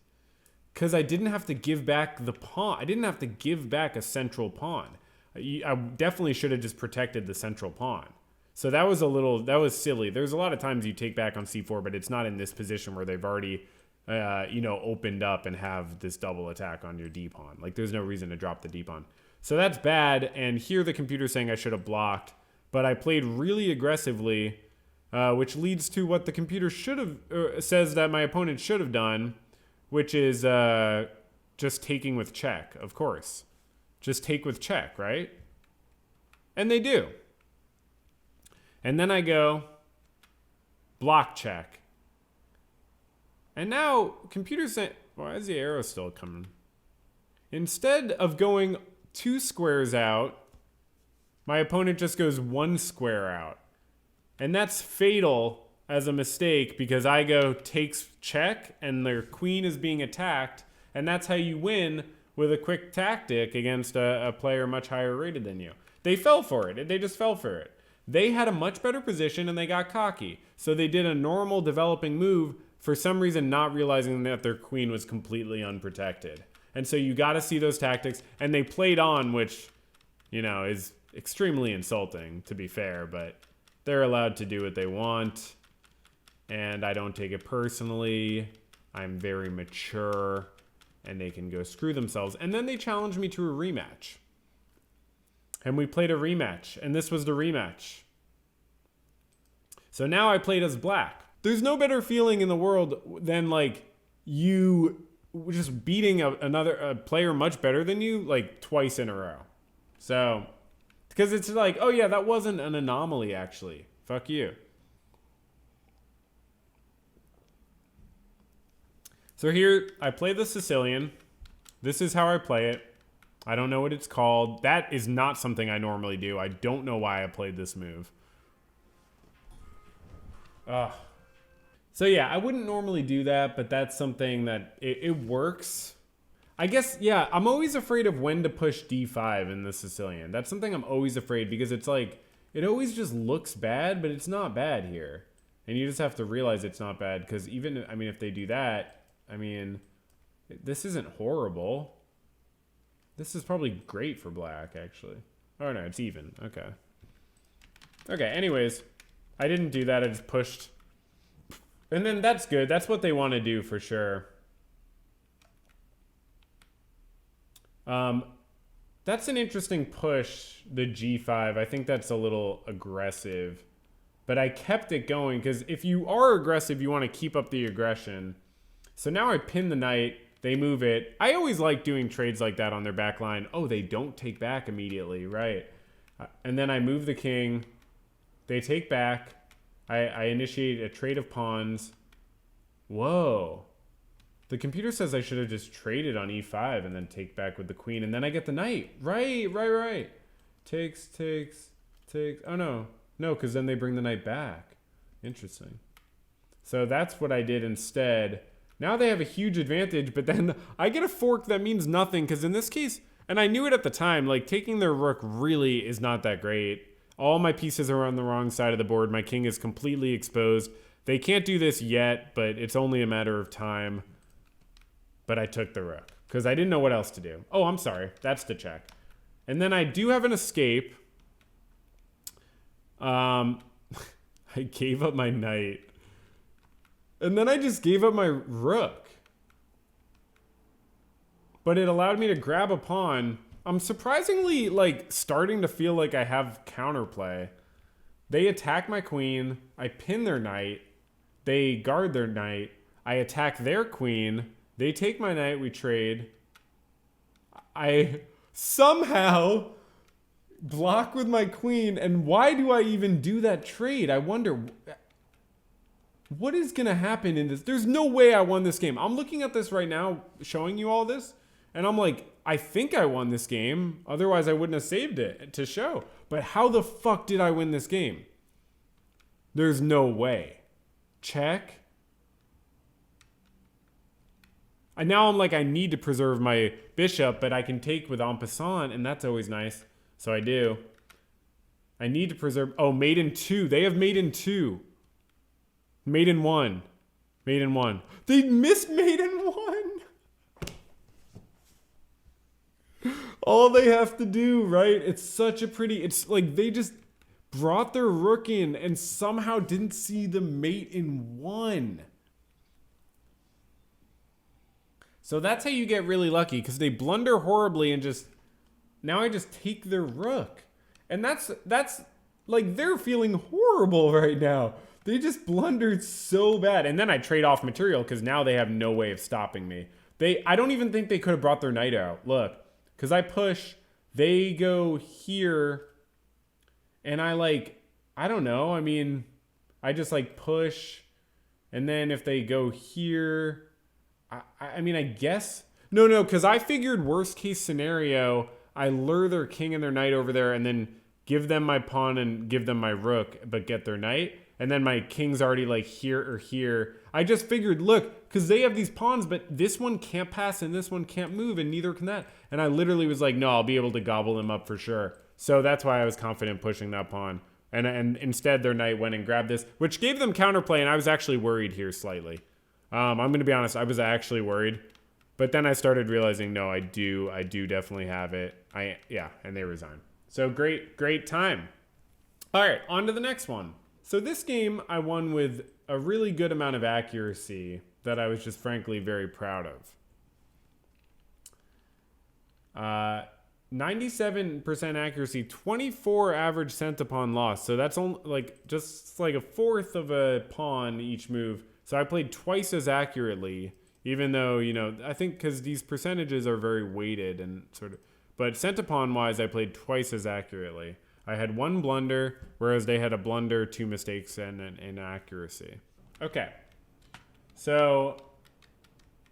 Because I didn't have to give back the pawn. I didn't have to give back a central pawn. I definitely should have just protected the central pawn. So that was silly. There's a lot of times you take back on c4, but it's not in this position where they've already, opened up and have this double attack on your d pawn. Like, there's no reason to drop the d pawn. So that's bad. And here the computer's saying I should have blocked, but I played really aggressively, which leads to what the computer should have says that my opponent should have done, which is just taking with check, of course. Just take with check, right? And they do. And then I go block check. And now computer's saying, why is the arrow still coming? Instead of going 2 squares out, my opponent just goes 1 square out. And that's fatal as a mistake because I go takes check and their queen is being attacked. And that's how you win with a quick tactic against a player much higher rated than you. They fell for it. They just fell for it. They had a much better position and they got cocky. So they did a normal developing move, for some reason not realizing that their queen was completely unprotected. And so you got to see those tactics. And they played on, which, is extremely insulting, to be fair. But they're allowed to do what they want. And I don't take it personally. I'm very mature. And they can go screw themselves. And then they challenged me to a rematch. And we played a rematch. And this was the rematch. So now I played as black. There's no better feeling in the world than you just beating a player much better than you twice in a row. So, because it's like, oh yeah, that wasn't an anomaly actually. Fuck you. So here, I play the Sicilian. This is how I play it. I don't know what it's called. That is not something I normally do. I don't know why I played this move. So yeah, I wouldn't normally do that, but that's something that it works. I guess, yeah, I'm always afraid of when to push d5 in the Sicilian. That's something I'm always afraid because it's it always just looks bad, but it's not bad here. And you just have to realize it's not bad because even, if they do that, this isn't horrible. This is probably great for black, actually. Oh, no, it's even. Okay. Okay, anyways, I didn't do that. I just pushed. And then that's good. That's what they want to do for sure. That's an interesting push, the g5. I think that's a little aggressive. But I kept it going because if you are aggressive, you want to keep up the aggression. So now I pin the knight. They move it. I always like doing trades like that on their back line. Oh, they don't take back immediately, right? And then I move the king. They take back. I initiate a trade of pawns. Whoa. The computer says I should have just traded on e5 and then take back with the queen. And then I get the knight. Right. Takes. Oh, no. No, because then they bring the knight back. Interesting. So that's what I did instead. Now they have a huge advantage, but then I get a fork that means nothing because in this case, and I knew it at the time, taking their rook really is not that great. All my pieces are on the wrong side of the board. My king is completely exposed. They can't do this yet, but it's only a matter of time. But I took the rook because I didn't know what else to do. Oh, I'm sorry. That's the check. And then I do have an escape. I gave up my knight. And then I just gave up my rook. But it allowed me to grab a pawn. I'm surprisingly, starting to feel like I have counterplay. They attack my queen. I pin their knight. They guard their knight. I attack their queen. They take my knight. We trade. I somehow block with my queen. And why do I even do that trade? I wonder, what is going to happen in this? There's no way I won this game. I'm looking at this right now, showing you all this. And I'm like, I think I won this game. Otherwise, I wouldn't have saved it to show. But how the fuck did I win this game? There's no way. Check. Now I'm like, I need to preserve my bishop, but I can take with en passant, and that's always nice. So I do. I need to preserve. Oh, mate in 2. They have mate in 2. Mate in 1. Mate in 1. They missed mate in 1. All they have to do, right? It's such a pretty. It's like they just brought their rook in and somehow didn't see the mate in 1. So that's how you get really lucky, because they blunder horribly and just, now I just take their rook. And that's like, they're feeling horrible right now. They just blundered so bad. And then I trade off material because now they have no way of stopping me. I don't even think they could have brought their knight out. Look, because I push, they go here, and I don't know. I mean, I just like push, and then if they go here, I mean, I guess. No, because I figured worst case scenario, I lure their king and their knight over there and then give them my pawn and give them my rook, but get their knight. And then my king's already like here or here. I just figured, look, because they have these pawns, but this one can't pass and this one can't move and neither can that. And I literally was like, no, I'll be able to gobble them up for sure. So that's why I was confident pushing that pawn. And instead their knight went and grabbed this, which gave them counterplay, and I was actually worried here slightly. I'm going to be honest, I was actually worried. But then I started realizing, no, I do definitely have it. Yeah, and they resign. So great time. All right, on to the next one. So this game I won with a really good amount of accuracy that I was just frankly very proud of. 97% accuracy, 24 average cent-to-pawn loss. So that's only like just like a fourth of a pawn each move. So I played twice as accurately, even though, you know, I think because these percentages are very weighted and sort of, but cent-to-pawn wise, I played twice as accurately. I had one blunder, whereas they had a blunder, 2 mistakes, and an inaccuracy. Okay. So,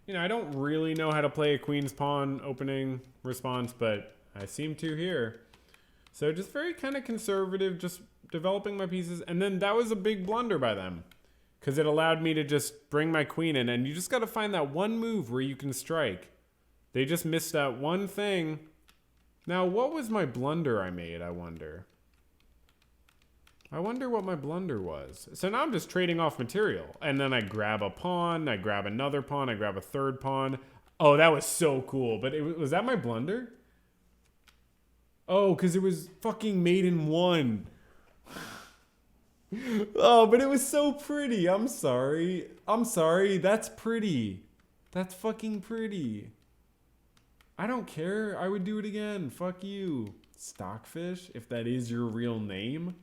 you know, I don't really know how to play a queen's pawn opening response, but I seem to here. So just very kind of conservative, just developing my pieces. And then that was a big blunder by them, because it allowed me to just bring my queen in. And you just got to find that one move where you can strike. They just missed that one thing. Now, what was my blunder I made, I wonder? I wonder what my blunder was. So now I'm just trading off material. And then I grab a pawn, I grab another pawn, I grab a third pawn. Oh, that was so cool. But was that my blunder? Oh, because it was fucking made in 1. Oh, but it was so pretty. I'm sorry. That's pretty. That's fucking pretty. I don't care. I would do it again. Fuck you. Stockfish, if that is your real name.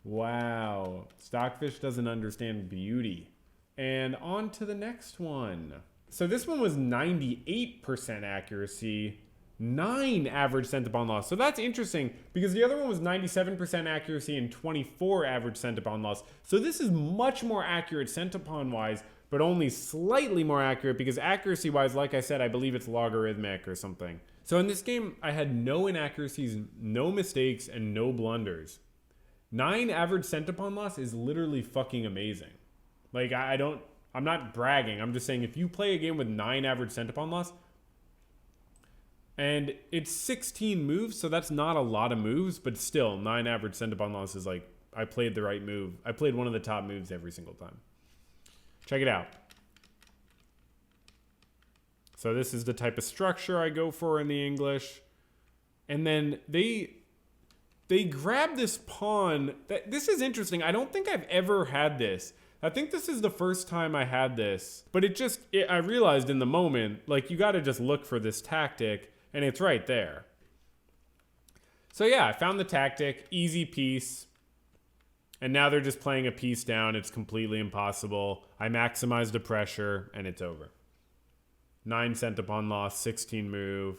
Wow. Stockfish doesn't understand beauty. And on to the next one. So this one was 98% accuracy, 9 average cent-to-pawn loss. So that's interesting because the other one was 97% accuracy and 24 average cent-to-pawn loss. So this is much more accurate cent-to-pawn wise, but only slightly more accurate because accuracy wise, like I said, I believe it's logarithmic or something. So in this game, I had no inaccuracies, no mistakes, and no blunders. 9 average cent-to-pawn loss is literally fucking amazing. Like, I'm not bragging. I'm just saying if you play a game with 9 average cent-to-pawn loss, and it's 16 moves, so that's not a lot of moves, but still, 9 average cent-to-pawn loss is like, I played the right move. I played one of the top moves every single time. Check it out. So this is the type of structure I go for in the English. And then they grab this pawn. This is interesting. I don't think I've ever had this. I think this is the first time I had this. But I realized in the moment, like, you got to just look for this tactic, and it's right there. So yeah, I found the tactic, easy piece. And now they're just playing a piece down. It's completely impossible. I maximize the pressure, and it's over. 9 cent-to-pawn loss, 16 move,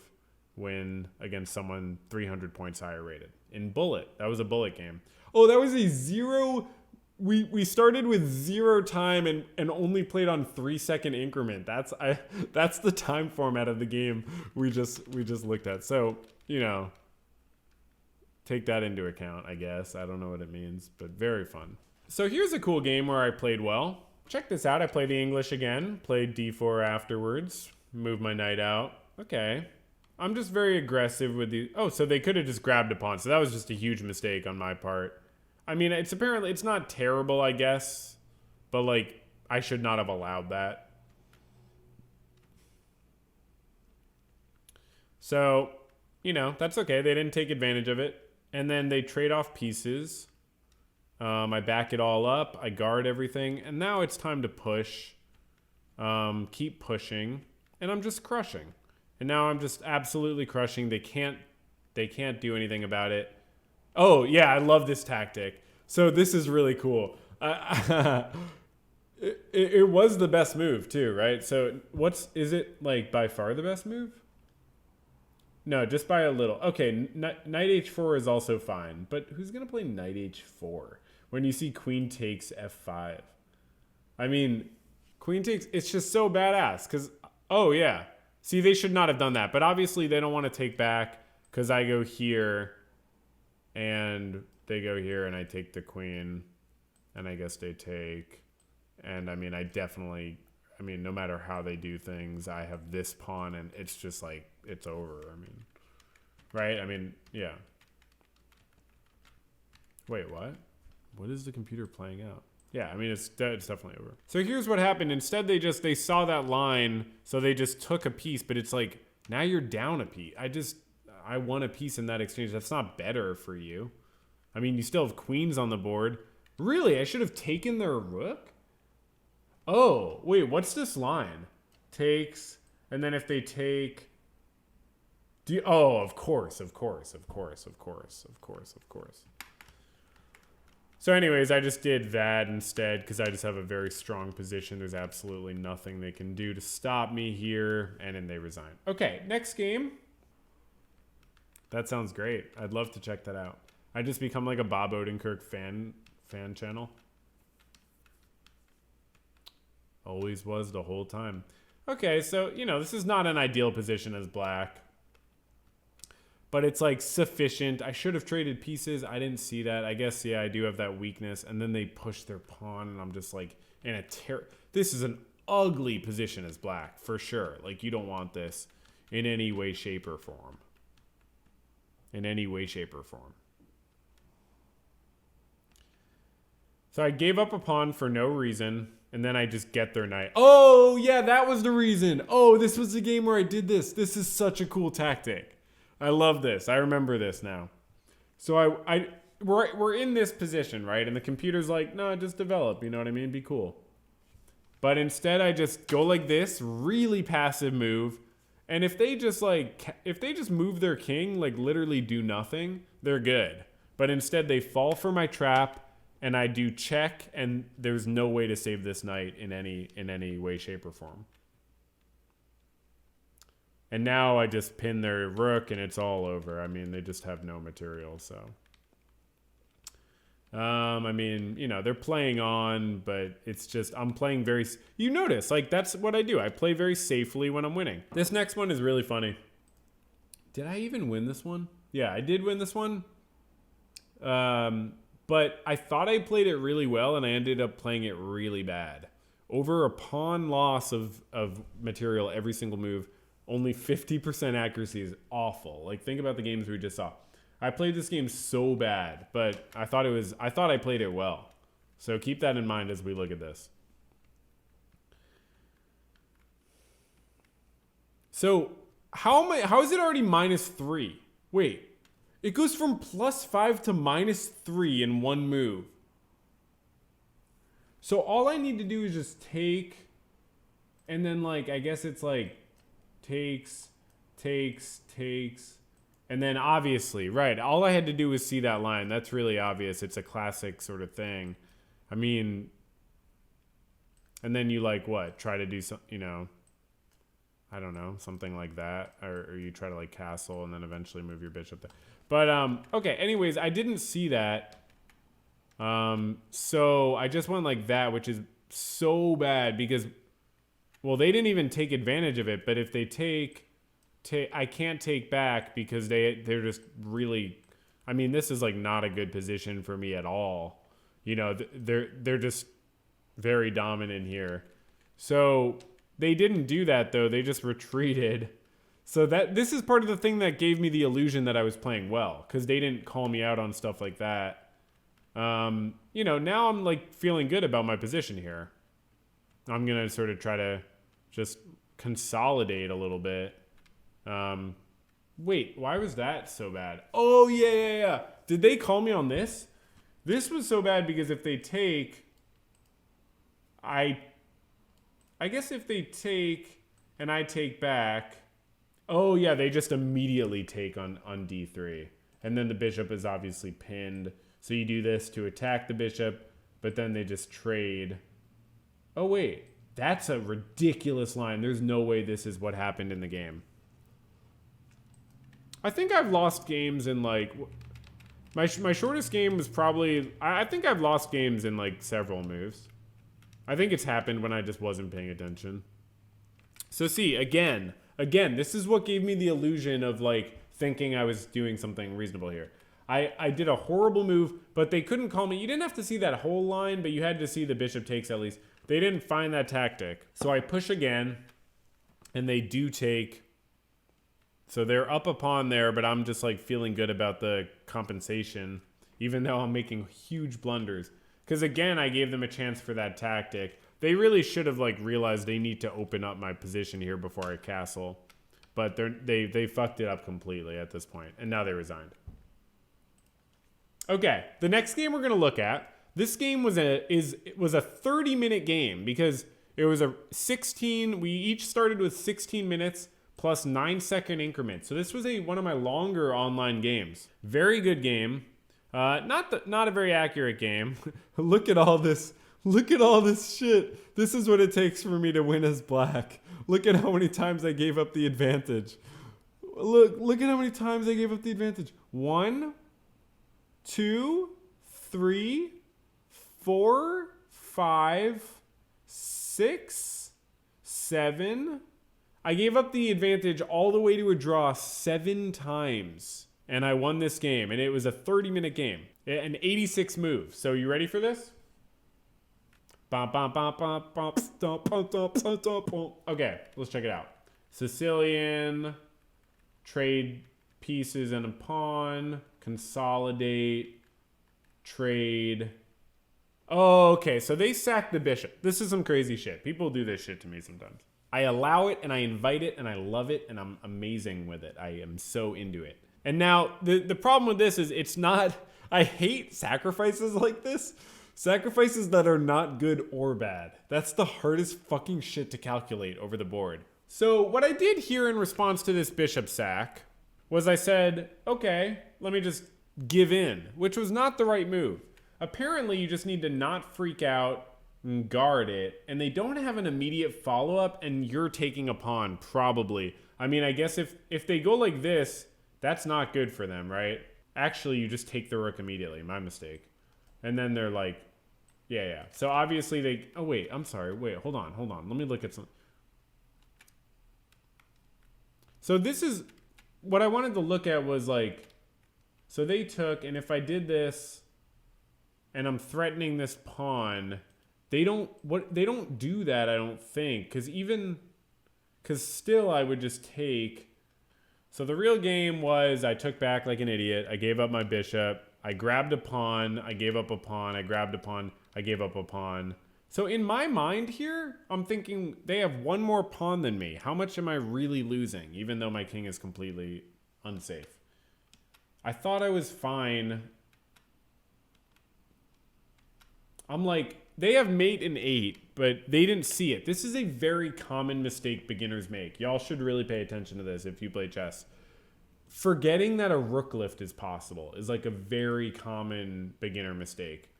win against someone 300 points higher rated. In bullet. That was a bullet game. Oh, that was a 0. We started with 0 time and only played on 3-second increment. That's the time format of the game we just looked at. So, you know, take that into account, I guess. I don't know what it means, but very fun. So here's a cool game where I played well. check this out. I play the English again. Played d4 afterwards. Move my knight out. Okay. I'm just very aggressive with the... Oh, so they could have just grabbed a pawn. So that was just a huge mistake on my part. I mean, it's apparently... It's not terrible, I guess. But, like, I should not have allowed that. So, you know, that's okay. They didn't take advantage of it. And then they trade off pieces. I back it all up. I guard everything. And now it's time to push. Keep pushing. And I'm just crushing. And now I'm just absolutely crushing. They can't do anything about it. Oh, yeah, I love this tactic. So this is really cool. It was the best move too, right? So is it like by far the best move? No, just by a little. Okay, knight h4 is also fine. But who's going to play knight h4 when you see queen takes f5? I mean, queen takes, it's just so badass because, oh yeah. See, they should not have done that. But obviously they don't want to take back because I go here and they go here and I take the queen and I guess they take. And I mean, no matter how they do things, I have this pawn and it's just like, it's over. I mean, right? I mean, yeah. Wait, what? What is the computer playing out? Yeah, I mean, it's definitely over. So here's what happened. Instead, they saw that line, so they just took a piece, but it's like, now you're down a piece. I won a piece in that exchange. That's not better for you. I mean, you still have queens on the board. Really? I should have taken their rook? Oh, wait, what's this line? Takes, and then if they take... Oh, of course. So anyways, I just did that instead because I just have a very strong position. There's absolutely nothing they can do to stop me here, and then they resign. Okay, next game. That sounds great. I'd love to check that out. I just become like a Bob Odenkirk fan channel. Always was the whole time. Okay, so, you know, this is not an ideal position as black. But it's like sufficient. I should have traded pieces. I didn't see that. I guess, yeah, I do have that weakness. And then they push their pawn and I'm just like in a this is an ugly position as black for sure. Like you don't want this in any way, shape, or form. In any way, shape, or form. So I gave up a pawn for no reason. And then I just get their knight. Oh, yeah, that was the reason. Oh, this was the game where I did this. This is such a cool tactic. I love this. I remember this now. So we're in this position, right? And the computer's like, no, just develop. You know what I mean? Be cool. But instead, I just go like this, really passive move. And if they just move their king, like literally do nothing, they're good. But instead, they fall for my trap, and I do check, and there's no way to save this knight in any way, shape, or form. And now I just pin their rook and it's all over. I mean, they just have no material, so. I mean, you know, they're playing on, but it's just, I'm playing very, you notice, like, that's what I do. I play very safely when I'm winning. This next one is really funny. Did I even win this one? Yeah, I did win this one. But I thought I played it really well and I ended up playing it really bad. Over a pawn loss of material every single move. Only 50% accuracy is awful. Like, think about the games we just saw. I played this game so bad, but I thought I played it well. So keep that in mind as we look at this. So how is it already -3? Wait, it goes from +5 to -3 in one move. So all I need to do is just take, and then like, I guess it's like, takes, and then obviously, right, all I had to do was see that line. That's really obvious. It's a classic sort of thing. I mean, and then you like what? Try to do some, you know, I don't know, something like that. Or you try to like castle and then eventually move your bishop there. But, okay, anyways, I didn't see that. So I just went like that, which is so bad because, well, they didn't even take advantage of it, but if they I can't take back because they're just really, I mean, this is like not a good position for me at all. You know, they're very dominant here. So they didn't do that, though. They just retreated. So this is part of the thing that gave me the illusion that I was playing well, because they didn't call me out on stuff like that. You know, now I'm like feeling good about my position here. I'm going to sort of try to just consolidate a little bit. Wait, why was that so bad? Oh, yeah. Did they call me on this? This was so bad because if they take, I guess if they take and I take back, oh yeah, they just immediately take on D3. And then the bishop is obviously pinned. So you do this to attack the bishop, but then they just trade. Oh wait, that's a ridiculous line. There's no way this is what happened in the game. I think I've lost games in like, my shortest game was probably, I think I've lost games in like several moves. I think it's happened when I just wasn't paying attention. So see, again, this is what gave me the illusion of like thinking I was doing something reasonable here. I did a horrible move, but they couldn't call me. You didn't have to see that whole line, but you had to see the bishop takes at least. They didn't find that tactic. So I push again, and they do take. So they're up a pawn there, but I'm just like feeling good about the compensation, even though I'm making huge blunders. Because again, I gave them a chance for that tactic. They really should have like realized they need to open up my position here before I castle. But they fucked it up completely at this point, and now they resigned. Okay, the next game we're gonna look at. This game was a 30-minute game because it was a 16. We each started with 16 minutes plus 9-second increments. So this was one of my longer online games. Very good game. Not a very accurate game. Look at all this. Look at all this shit. This is what it takes for me to win as black. Look at how many times I gave up the advantage. Look at how many times I gave up the advantage. 1, 2, 3, 4, 5, 6, 7. I gave up the advantage all the way to a draw 7 times. And I won this game. And it was a 30-minute game. And 86 moves. So you ready for this? Okay, let's check it out. Sicilian, trade pieces and a pawn, consolidate, trade. Oh, okay, so they sacked the bishop. This is some crazy shit. People do this shit to me sometimes. I allow it and I invite it and I love it and I'm amazing with it. I am so into it. And now the problem with this is it's not, I hate sacrifices like this. Sacrifices that are not good or bad. That's the hardest fucking shit to calculate over the board. So what I did here in response to this bishop sack was I said, okay, let me just give in, which was not the right move. Apparently you just need to not freak out and guard it, and they don't have an immediate follow-up, and you're taking a pawn, probably. I mean, I guess if they go like this, that's not good for them, right? Actually, you just take the rook immediately, my mistake. And then they're like, yeah. So obviously they, oh wait, I'm sorry. Wait, hold on. Let me look at some. So this is, what I wanted to look at was like, so they took, and if I did this, and I'm threatening this pawn, they don't do that, I don't think. Because still I would just take. So the real game was I took back like an idiot. I gave up my bishop. I grabbed a pawn. I gave up a pawn. I grabbed a pawn. I gave up a pawn. So in my mind here, I'm thinking they have one more pawn than me. How much am I really losing, even though my king is completely unsafe? I thought I was fine. I'm like, they have mate and 8, but they didn't see it. This is a very common mistake beginners make. Y'all should really pay attention to this if you play chess. Forgetting that a rook lift is possible is like a very common beginner mistake.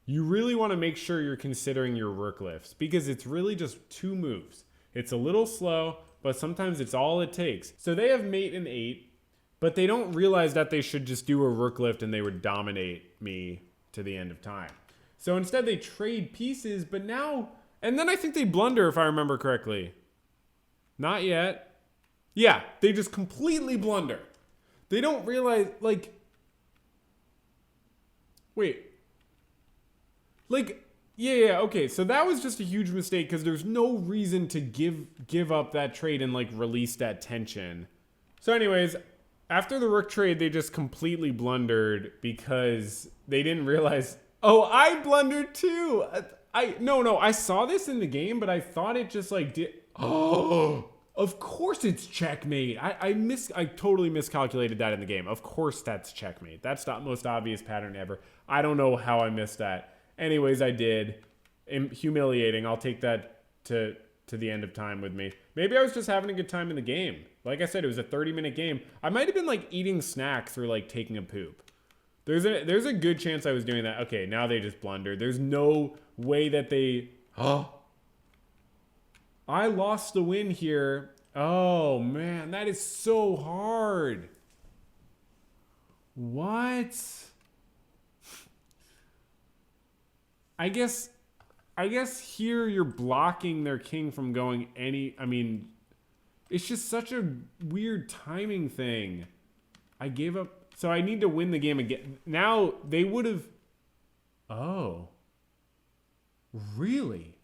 You really want to make sure you're considering your rook lifts because it's really just 2 moves. It's a little slow, but sometimes it's all it takes. So they have mate and 8, but they don't realize that they should just do a rook lift and they would dominate me to the end of time. So instead they trade pieces, but now, and then I think they blunder if I remember correctly. Not yet. Yeah, they just completely blunder. They don't realize, like, wait. Like, Yeah, okay. So that was just a huge mistake because there's no reason to give up that trade and like release that tension. So anyways, after the rook trade, they just completely blundered because they didn't realize, oh, I blundered too. No, I saw this in the game, but I thought it just like did. Oh, of course it's checkmate. I totally miscalculated that in the game. Of course that's checkmate. That's the most obvious pattern ever. I don't know how I missed that. Anyways, I did. Humiliating. I'll take that to the end of time with me. Maybe I was just having a good time in the game. Like I said, it was a 30-minute game. I might have been like eating snacks or like taking a poop. There's a good chance I was doing that. Okay, now they just blundered. There's no way that they... Oh. I lost the win here. Oh, man. That is so hard. What? I guess here you're blocking their king from going any... I mean, it's just such a weird timing thing. I gave up... So I need to win the game again. Now, they would have... Oh. Really?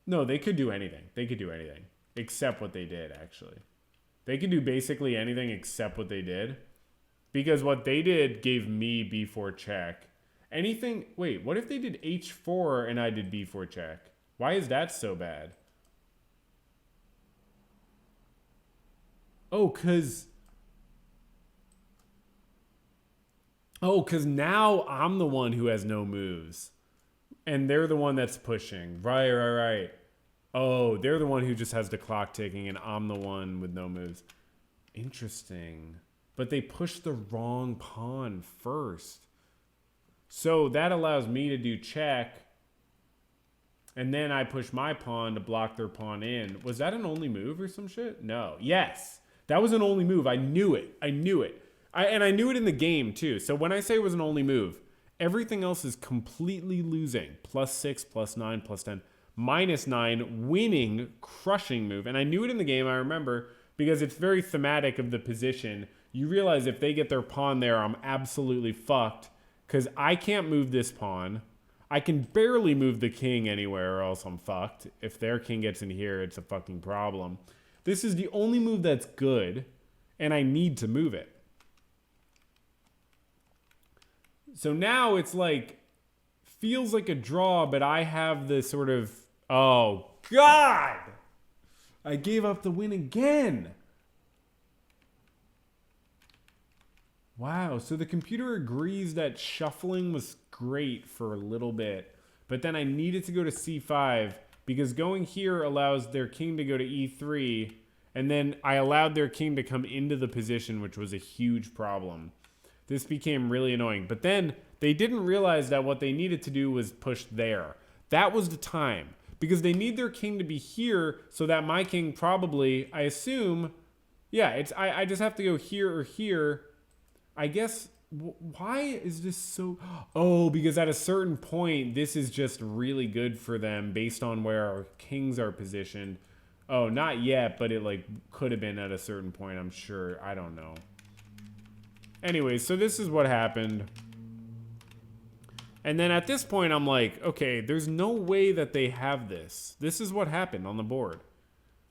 No, they could do anything. They could do anything. Except what they did, actually. They could do basically anything except what they did. Because what they did gave me b4 check. Anything... Wait, what if they did h4 and I did b4 check? Why is that so bad? Oh, because now I'm the one who has no moves. And they're the one that's pushing. Right. Oh, they're the one who just has the clock ticking and I'm the one with no moves. Interesting. But they pushed the wrong pawn first. So that allows me to do check. And then I push my pawn to block their pawn in. Was that an only move or some shit? No. Yes. That was an only move. I knew it. And I knew it in the game too. So when I say it was an only move, everything else is completely losing. +6, +9, +10, -9, winning, crushing move. And I knew it in the game, I remember, because it's very thematic of the position. You realize if they get their pawn there, I'm absolutely fucked because I can't move this pawn. I can barely move the king anywhere or else I'm fucked. If their king gets in here, it's a fucking problem. This is the only move that's good, and I need to move it. So now it's like, feels like a draw, but I have this sort of, oh, God! I gave up the win again. Wow, so the computer agrees that shuffling was great for a little bit, but then I needed to go to c5 because going here allows their king to go to e3, and then I allowed their king to come into the position, which was a huge problem. This became really annoying. But then they didn't realize that what they needed to do was push there. That was the time. Because they need their king to be here so that my king probably, I assume, yeah, I just have to go here or here. I guess, why is this so... Oh, because at a certain point, this is just really good for them based on where our kings are positioned. Oh, not yet, but it like could have been at a certain point, I'm sure. I don't know. Anyway, so this is what happened. And then at this point, I'm like, okay, there's no way that they have this. This is what happened on the board.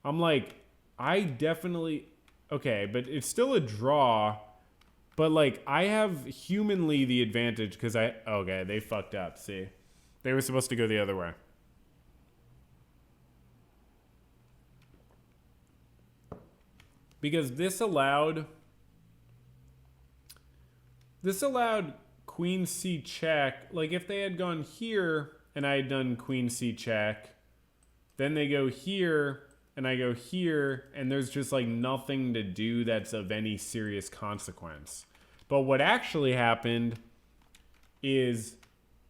I'm like, I definitely... Okay, but it's still a draw. But, like, I have humanly the advantage because I... Okay, they fucked up, see? They were supposed to go the other way. Because this allowed queen c check. Like if they had gone here and I had done queen c check, then they go here and I go here and there's just like nothing to do that's of any serious consequence. But what actually happened is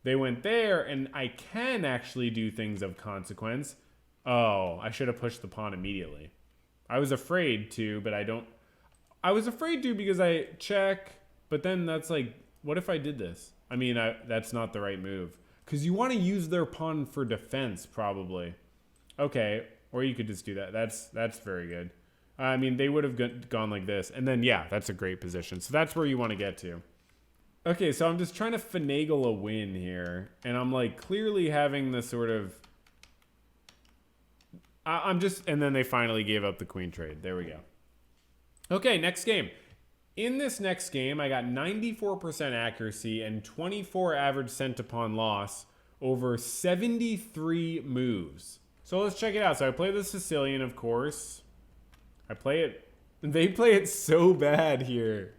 they went there and I can actually do things of consequence. Oh, I should have pushed the pawn immediately. I was afraid to, but I don't. I was afraid to because I check, but then that's like, what if I did this? I mean, that's not the right move. Because you want to use their pawn for defense, probably. Okay, or you could just do that. That's very good. I mean, they would have gone like this. And then, yeah, that's a great position. So that's where you want to get to. Okay, so I'm just trying to finagle a win here. And I'm like clearly having the sort of... I'm just... And then they finally gave up the queen trade. There we go. Okay, next game. In this next game, I got 94% accuracy and 24 average cent upon loss over 73 moves. So let's check it out. So I play the Sicilian, of course. I play it... They play it so bad here.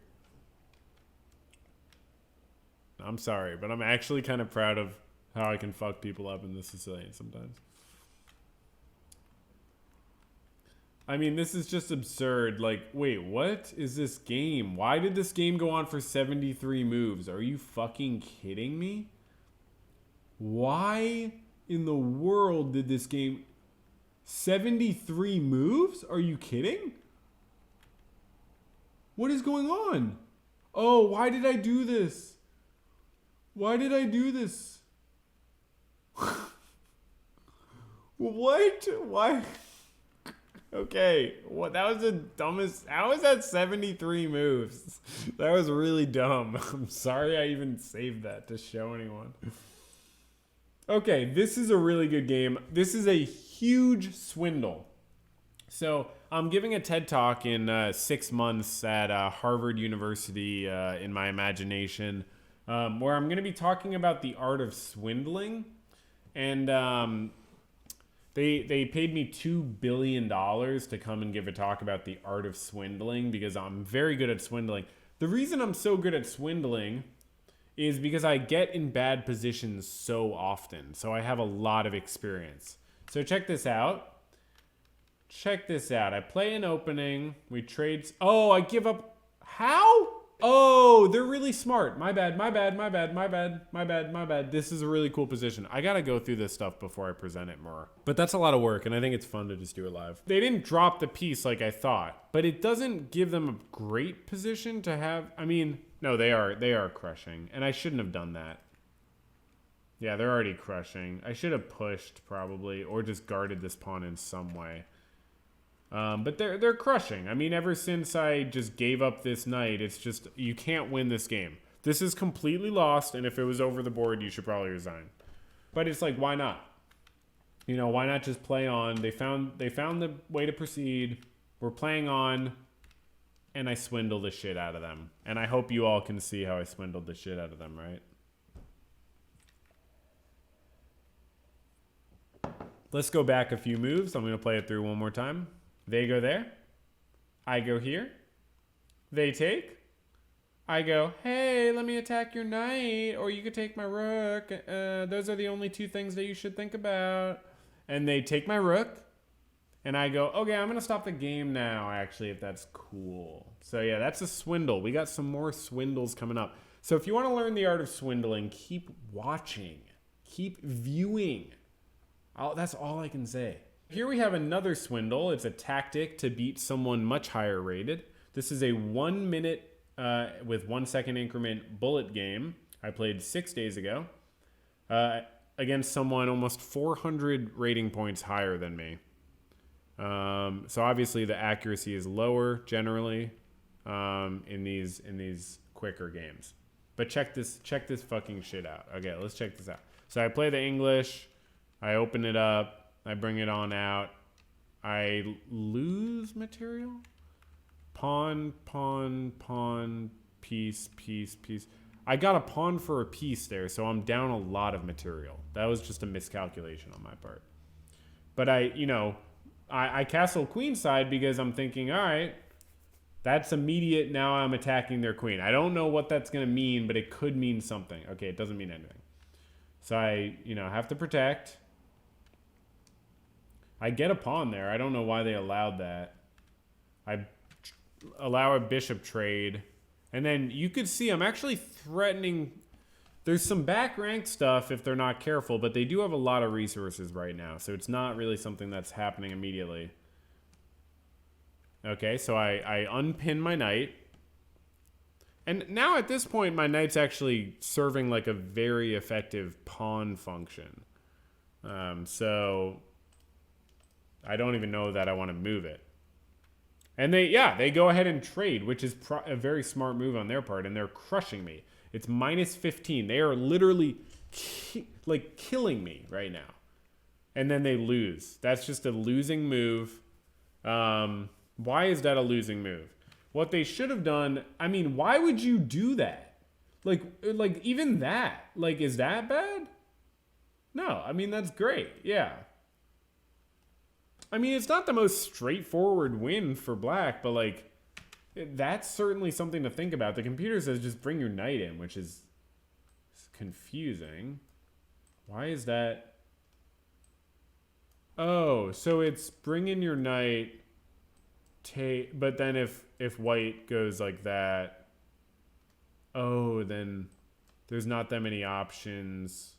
I'm sorry, but I'm actually kind of proud of how I can fuck people up in the Sicilian sometimes. I mean, this is just absurd. Like, wait, what is this game? Why did this game go on for 73 moves? Are you fucking kidding me? Why in the world did this game... 73 moves? Are you kidding? What is going on? Oh, why did I do this? Why did I do this? What? Why? Okay, what? That was the dumbest. How was that 73 moves? That was really dumb. I'm sorry I even saved that to show anyone. Okay, this is a really good game. This is a huge swindle. So I'm giving a TED Talk in 6 months at Harvard University in my imagination, where I'm going to be talking about the art of swindling. And they paid me $2 billion to come and give a talk about the art of swindling because I'm very good at swindling. The reason I'm so good at swindling is because I get in bad positions so often. So I have a lot of experience. So check this out. Check this out. I play an opening. We trade. Oh, I give up. How? Oh, they're really smart. My bad, my bad, my bad, my bad, my bad, my bad. This is a really cool position. I gotta go through this stuff before I present it more. But that's a lot of work, and I think it's fun to just do it live. They didn't drop the piece like I thought, but it doesn't give them a great position to have. I mean, no, they are crushing, and I shouldn't have done that. Yeah, they're already crushing. I should have pushed probably, or just guarded this pawn in some way. But they're crushing. I mean, ever since I just gave up this knight, it's just, you can't win this game. This is completely lost, and if it was over the board, you should probably resign. But it's like, why not? You know, why not just play on? They found the way to proceed. We're playing on, and I swindled the shit out of them. And I hope you all can see how I swindled the shit out of them, right? Let's go back a few moves. I'm going to play it through one more time. They go there. I go here. They take. I go, hey, let me attack your knight, or you could take my rook. Those are the only two things that you should think about. And they take my rook. And I go, okay, I'm going to stop the game now, actually, if that's cool. So, yeah, that's a swindle. We got some more swindles coming up. So if you want to learn the art of swindling, keep watching. Keep viewing. That's all I can say. Here we have another swindle. It's a tactic to beat someone much higher rated. This is a 1 minute with 1 second increment bullet game I played 6 days ago against someone almost 400 rating points higher than me. So obviously the accuracy is lower generally in these quicker games. But check this fucking shit out. Okay, let's check this out. So I play the English. I open it up. I bring it on out. I lose material. Pawn, pawn, pawn, piece, piece, piece. I got a pawn for a piece there, so I'm down a lot of material. That was just a miscalculation on my part. But I castle queenside because I'm thinking, all right, that's immediate. Now I'm attacking their queen. I don't know what that's going to mean, but it could mean something. Okay, it doesn't mean anything. So I, have to protect. I get a pawn there. I don't know why they allowed that. I allow a bishop trade. And then you could see I'm actually threatening. There's some back rank stuff if they're not careful, but they do have a lot of resources right now. So it's not really something that's happening immediately. Okay, so I unpin my knight. And now at this point, my knight's actually serving like a very effective pawn function. So I don't even know that I want to move it. And they go ahead and trade, which is a very smart move on their part, and they're crushing me. It's minus 15. They are literally like killing me right now. And then they lose. That's just a losing move. Why is that a losing move? What they should have done, I mean, why would you do that? Like even that, like, is that bad? No, I mean, that's great. Yeah. I mean, it's not the most straightforward win for black, but like, that's certainly something to think about. The computer says just bring your knight in, which is confusing. Why is that? Oh, so it's bring in your knight, but then if white goes like that, oh, then there's not that many options.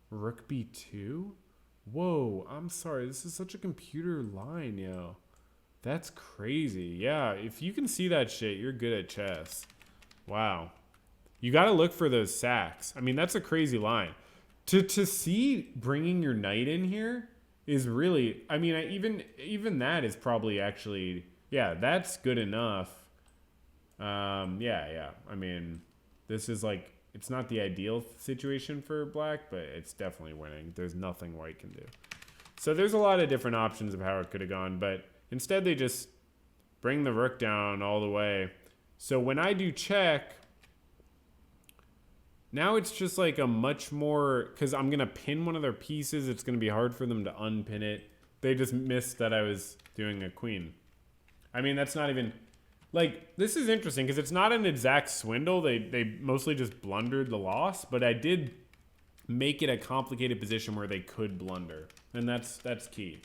Rook b2? Whoa, I'm sorry. This is such a computer line, yo. That's crazy. Yeah, if you can see that shit, you're good at chess. Wow. You got to look for those sacks. I mean, that's a crazy line. To see bringing your knight in here is really, I mean, even that is probably actually, yeah, that's good enough. Yeah. I mean, this is like, it's not the ideal situation for black, but it's definitely winning. There's nothing white can do. So there's a lot of different options of how it could have gone, but instead they just bring the rook down all the way. So when I do check, now it's just like a much more, because I'm going to pin one of their pieces. It's going to be hard for them to unpin it. They just missed that I was doing a queen. I mean, that's not even, like, this is interesting because it's not an exact swindle. They mostly just blundered the loss, but I did make it a complicated position where they could blunder. And that's key.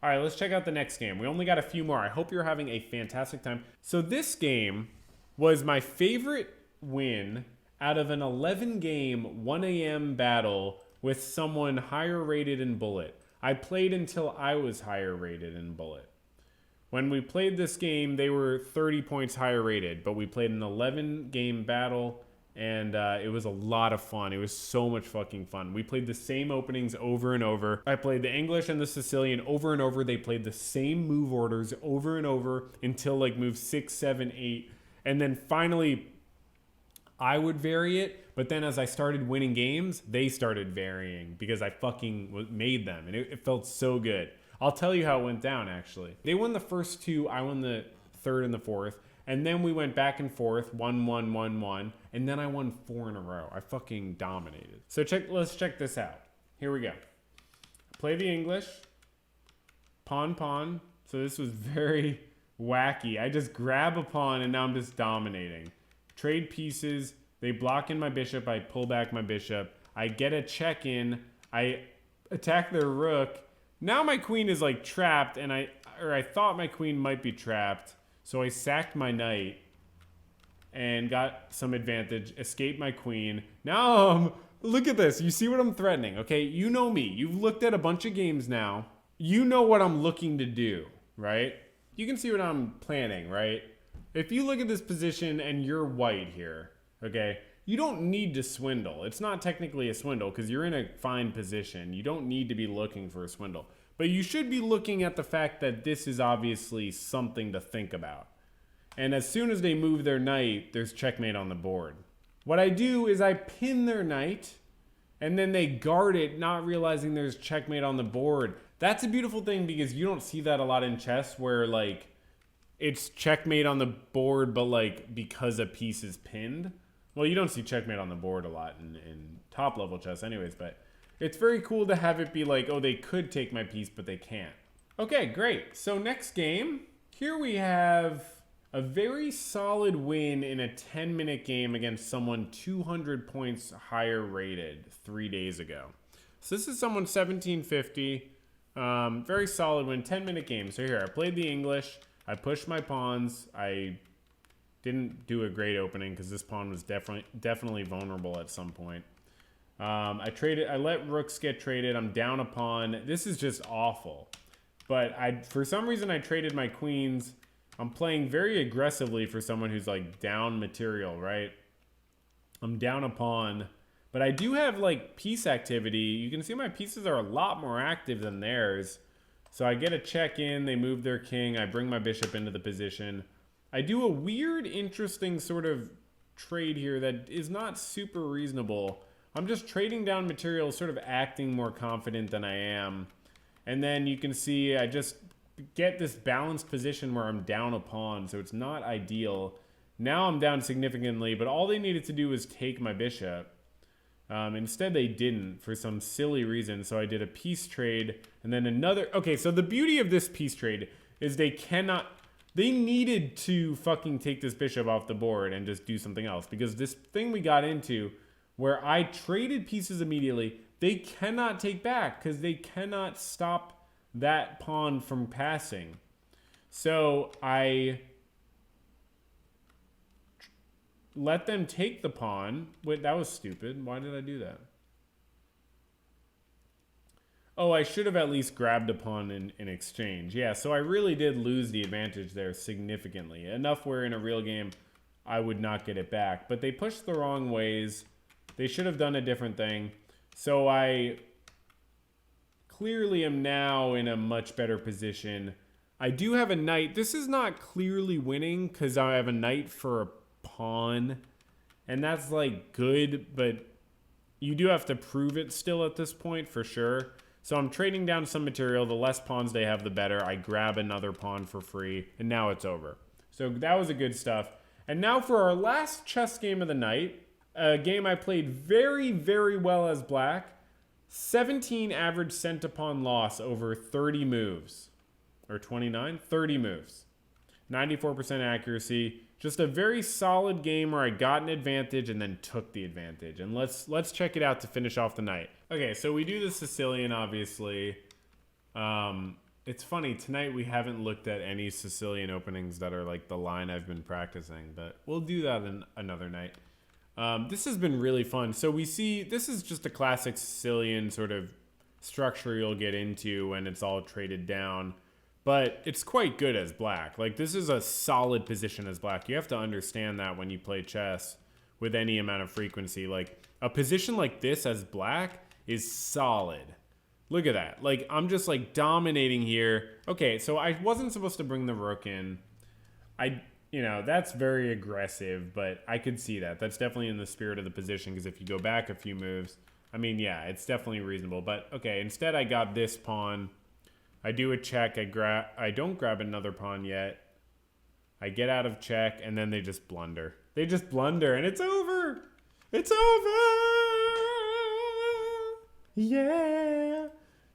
All right, let's check out the next game. We only got a few more. I hope you're having a fantastic time. So this game was my favorite win out of an 11-game 1 a.m. battle with someone higher rated in Bullet. I played until I was higher rated in Bullet. When we played this game, they were 30 points higher rated, but we played an 11-game battle, and it was a lot of fun. It was so much fucking fun. We played the same openings over and over. I played the English and the Sicilian over and over. They played the same move orders over and over until like move 6, 7, 8. And then finally, I would vary it. But then as I started winning games, they started varying because I fucking made them. And it felt so good. I'll tell you how it went down, actually. They won the first two. I won the third and the fourth. And then we went back and forth, 1-1, 1-1, and then I won 4 in a row. I fucking dominated. So let's check this out. Here we go. Play the English. Pawn, pawn. So this was very wacky. I just grab a pawn, and now I'm just dominating. Trade pieces. They block in my bishop. I pull back my bishop. I get a check in. I attack their rook. Now my queen is like trapped, and I thought my queen might be trapped. So I sacked my knight and got some advantage, escaped my queen. Now, look at this. You see what I'm threatening, okay? You know me. You've looked at a bunch of games now. You know what I'm looking to do, right? You can see what I'm planning, right? If you look at this position and you're white here, okay, you don't need to swindle. It's not technically a swindle because you're in a fine position. You don't need to be looking for a swindle. But you should be looking at the fact that this is obviously something to think about. And as soon as they move their knight, there's checkmate on the board. What I do is I pin their knight, and then they guard it, not realizing there's checkmate on the board. That's a beautiful thing because you don't see that a lot in chess where, like, it's checkmate on the board, but, like, because a piece is pinned. Well, you don't see checkmate on the board a lot in top-level chess anyways, but it's very cool to have it be like, oh, they could take my piece, but they can't. Okay, great. So next game, here we have a very solid win in a 10-minute game against someone 200 points higher rated 3 days ago. So this is someone 1750. Very solid win, 10-minute game. So here, I played the English. I pushed my pawns. I didn't do a great opening because this pawn was definitely vulnerable at some point. I let rooks get traded. I'm down a pawn. This is just awful. But for some reason, I traded my queens. I'm playing very aggressively for someone who's like down material, right? I'm down a pawn. But I do have like piece activity. You can see my pieces are a lot more active than theirs. So I get a check in. They move their king. I bring my bishop into the position. I do a weird, interesting sort of trade here that is not super reasonable. I'm just trading down materials, sort of acting more confident than I am. And then you can see I just get this balanced position where I'm down a pawn, so it's not ideal. Now I'm down significantly, but all they needed to do was take my bishop. Instead, they didn't for some silly reason, so I did a piece trade and then another. Okay, so the beauty of this piece trade is they needed to fucking take this bishop off the board and just do something else, because this thing we got into where I traded pieces immediately, they cannot take back because they cannot stop that pawn from passing. So I let them take the pawn. Wait, that was stupid. Why did I do that? Oh, I should have at least grabbed a pawn in exchange. Yeah, so I really did lose the advantage there significantly. Enough where in a real game, I would not get it back. But they pushed the wrong ways. They should have done a different thing. So I clearly am now in a much better position. I do have a knight. This is not clearly winning because I have a knight for a pawn. And that's like good, but you do have to prove it still at this point for sure. So I'm trading down some material. The less pawns they have, the better. I grab another pawn for free, and now it's over. So that was a good stuff. And now for our last chess game of the night, a game I played very, very well as black. 17 average cent-to-pawn loss over 30 moves. Or 29? 30 moves. 94% accuracy. Just a very solid game where I got an advantage and then took the advantage. And let's check it out to finish off the night. Okay, so we do the Sicilian, obviously. It's funny, tonight we haven't looked at any Sicilian openings that are like the line I've been practicing, but we'll do that in another night. This has been really fun. So we see, this is just a classic Sicilian sort of structure you'll get into when it's all traded down. But it's quite good as black. Like, this is a solid position as black. You have to understand that when you play chess with any amount of frequency. Like, a position like this as black is solid. Look at that. Like, I'm just, like, dominating here. Okay, so I wasn't supposed to bring the rook in. You know, that's very aggressive, but I could see that. That's definitely in the spirit of the position, because if you go back a few moves, I mean, yeah, it's definitely reasonable. But, okay, instead I got this pawn. I do a check. I don't grab another pawn yet. I get out of check, and then they just blunder. They just blunder, and it's over. It's over. Yeah.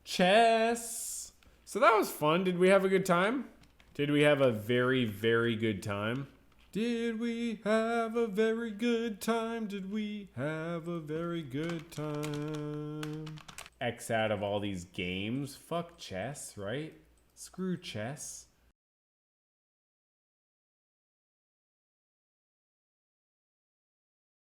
Chess. So that was fun. Did we have a good time? Did we have a very, very good time? Did we have a very good time? Did we have a very good time? X out of all these games. Fuck chess, right? Screw chess.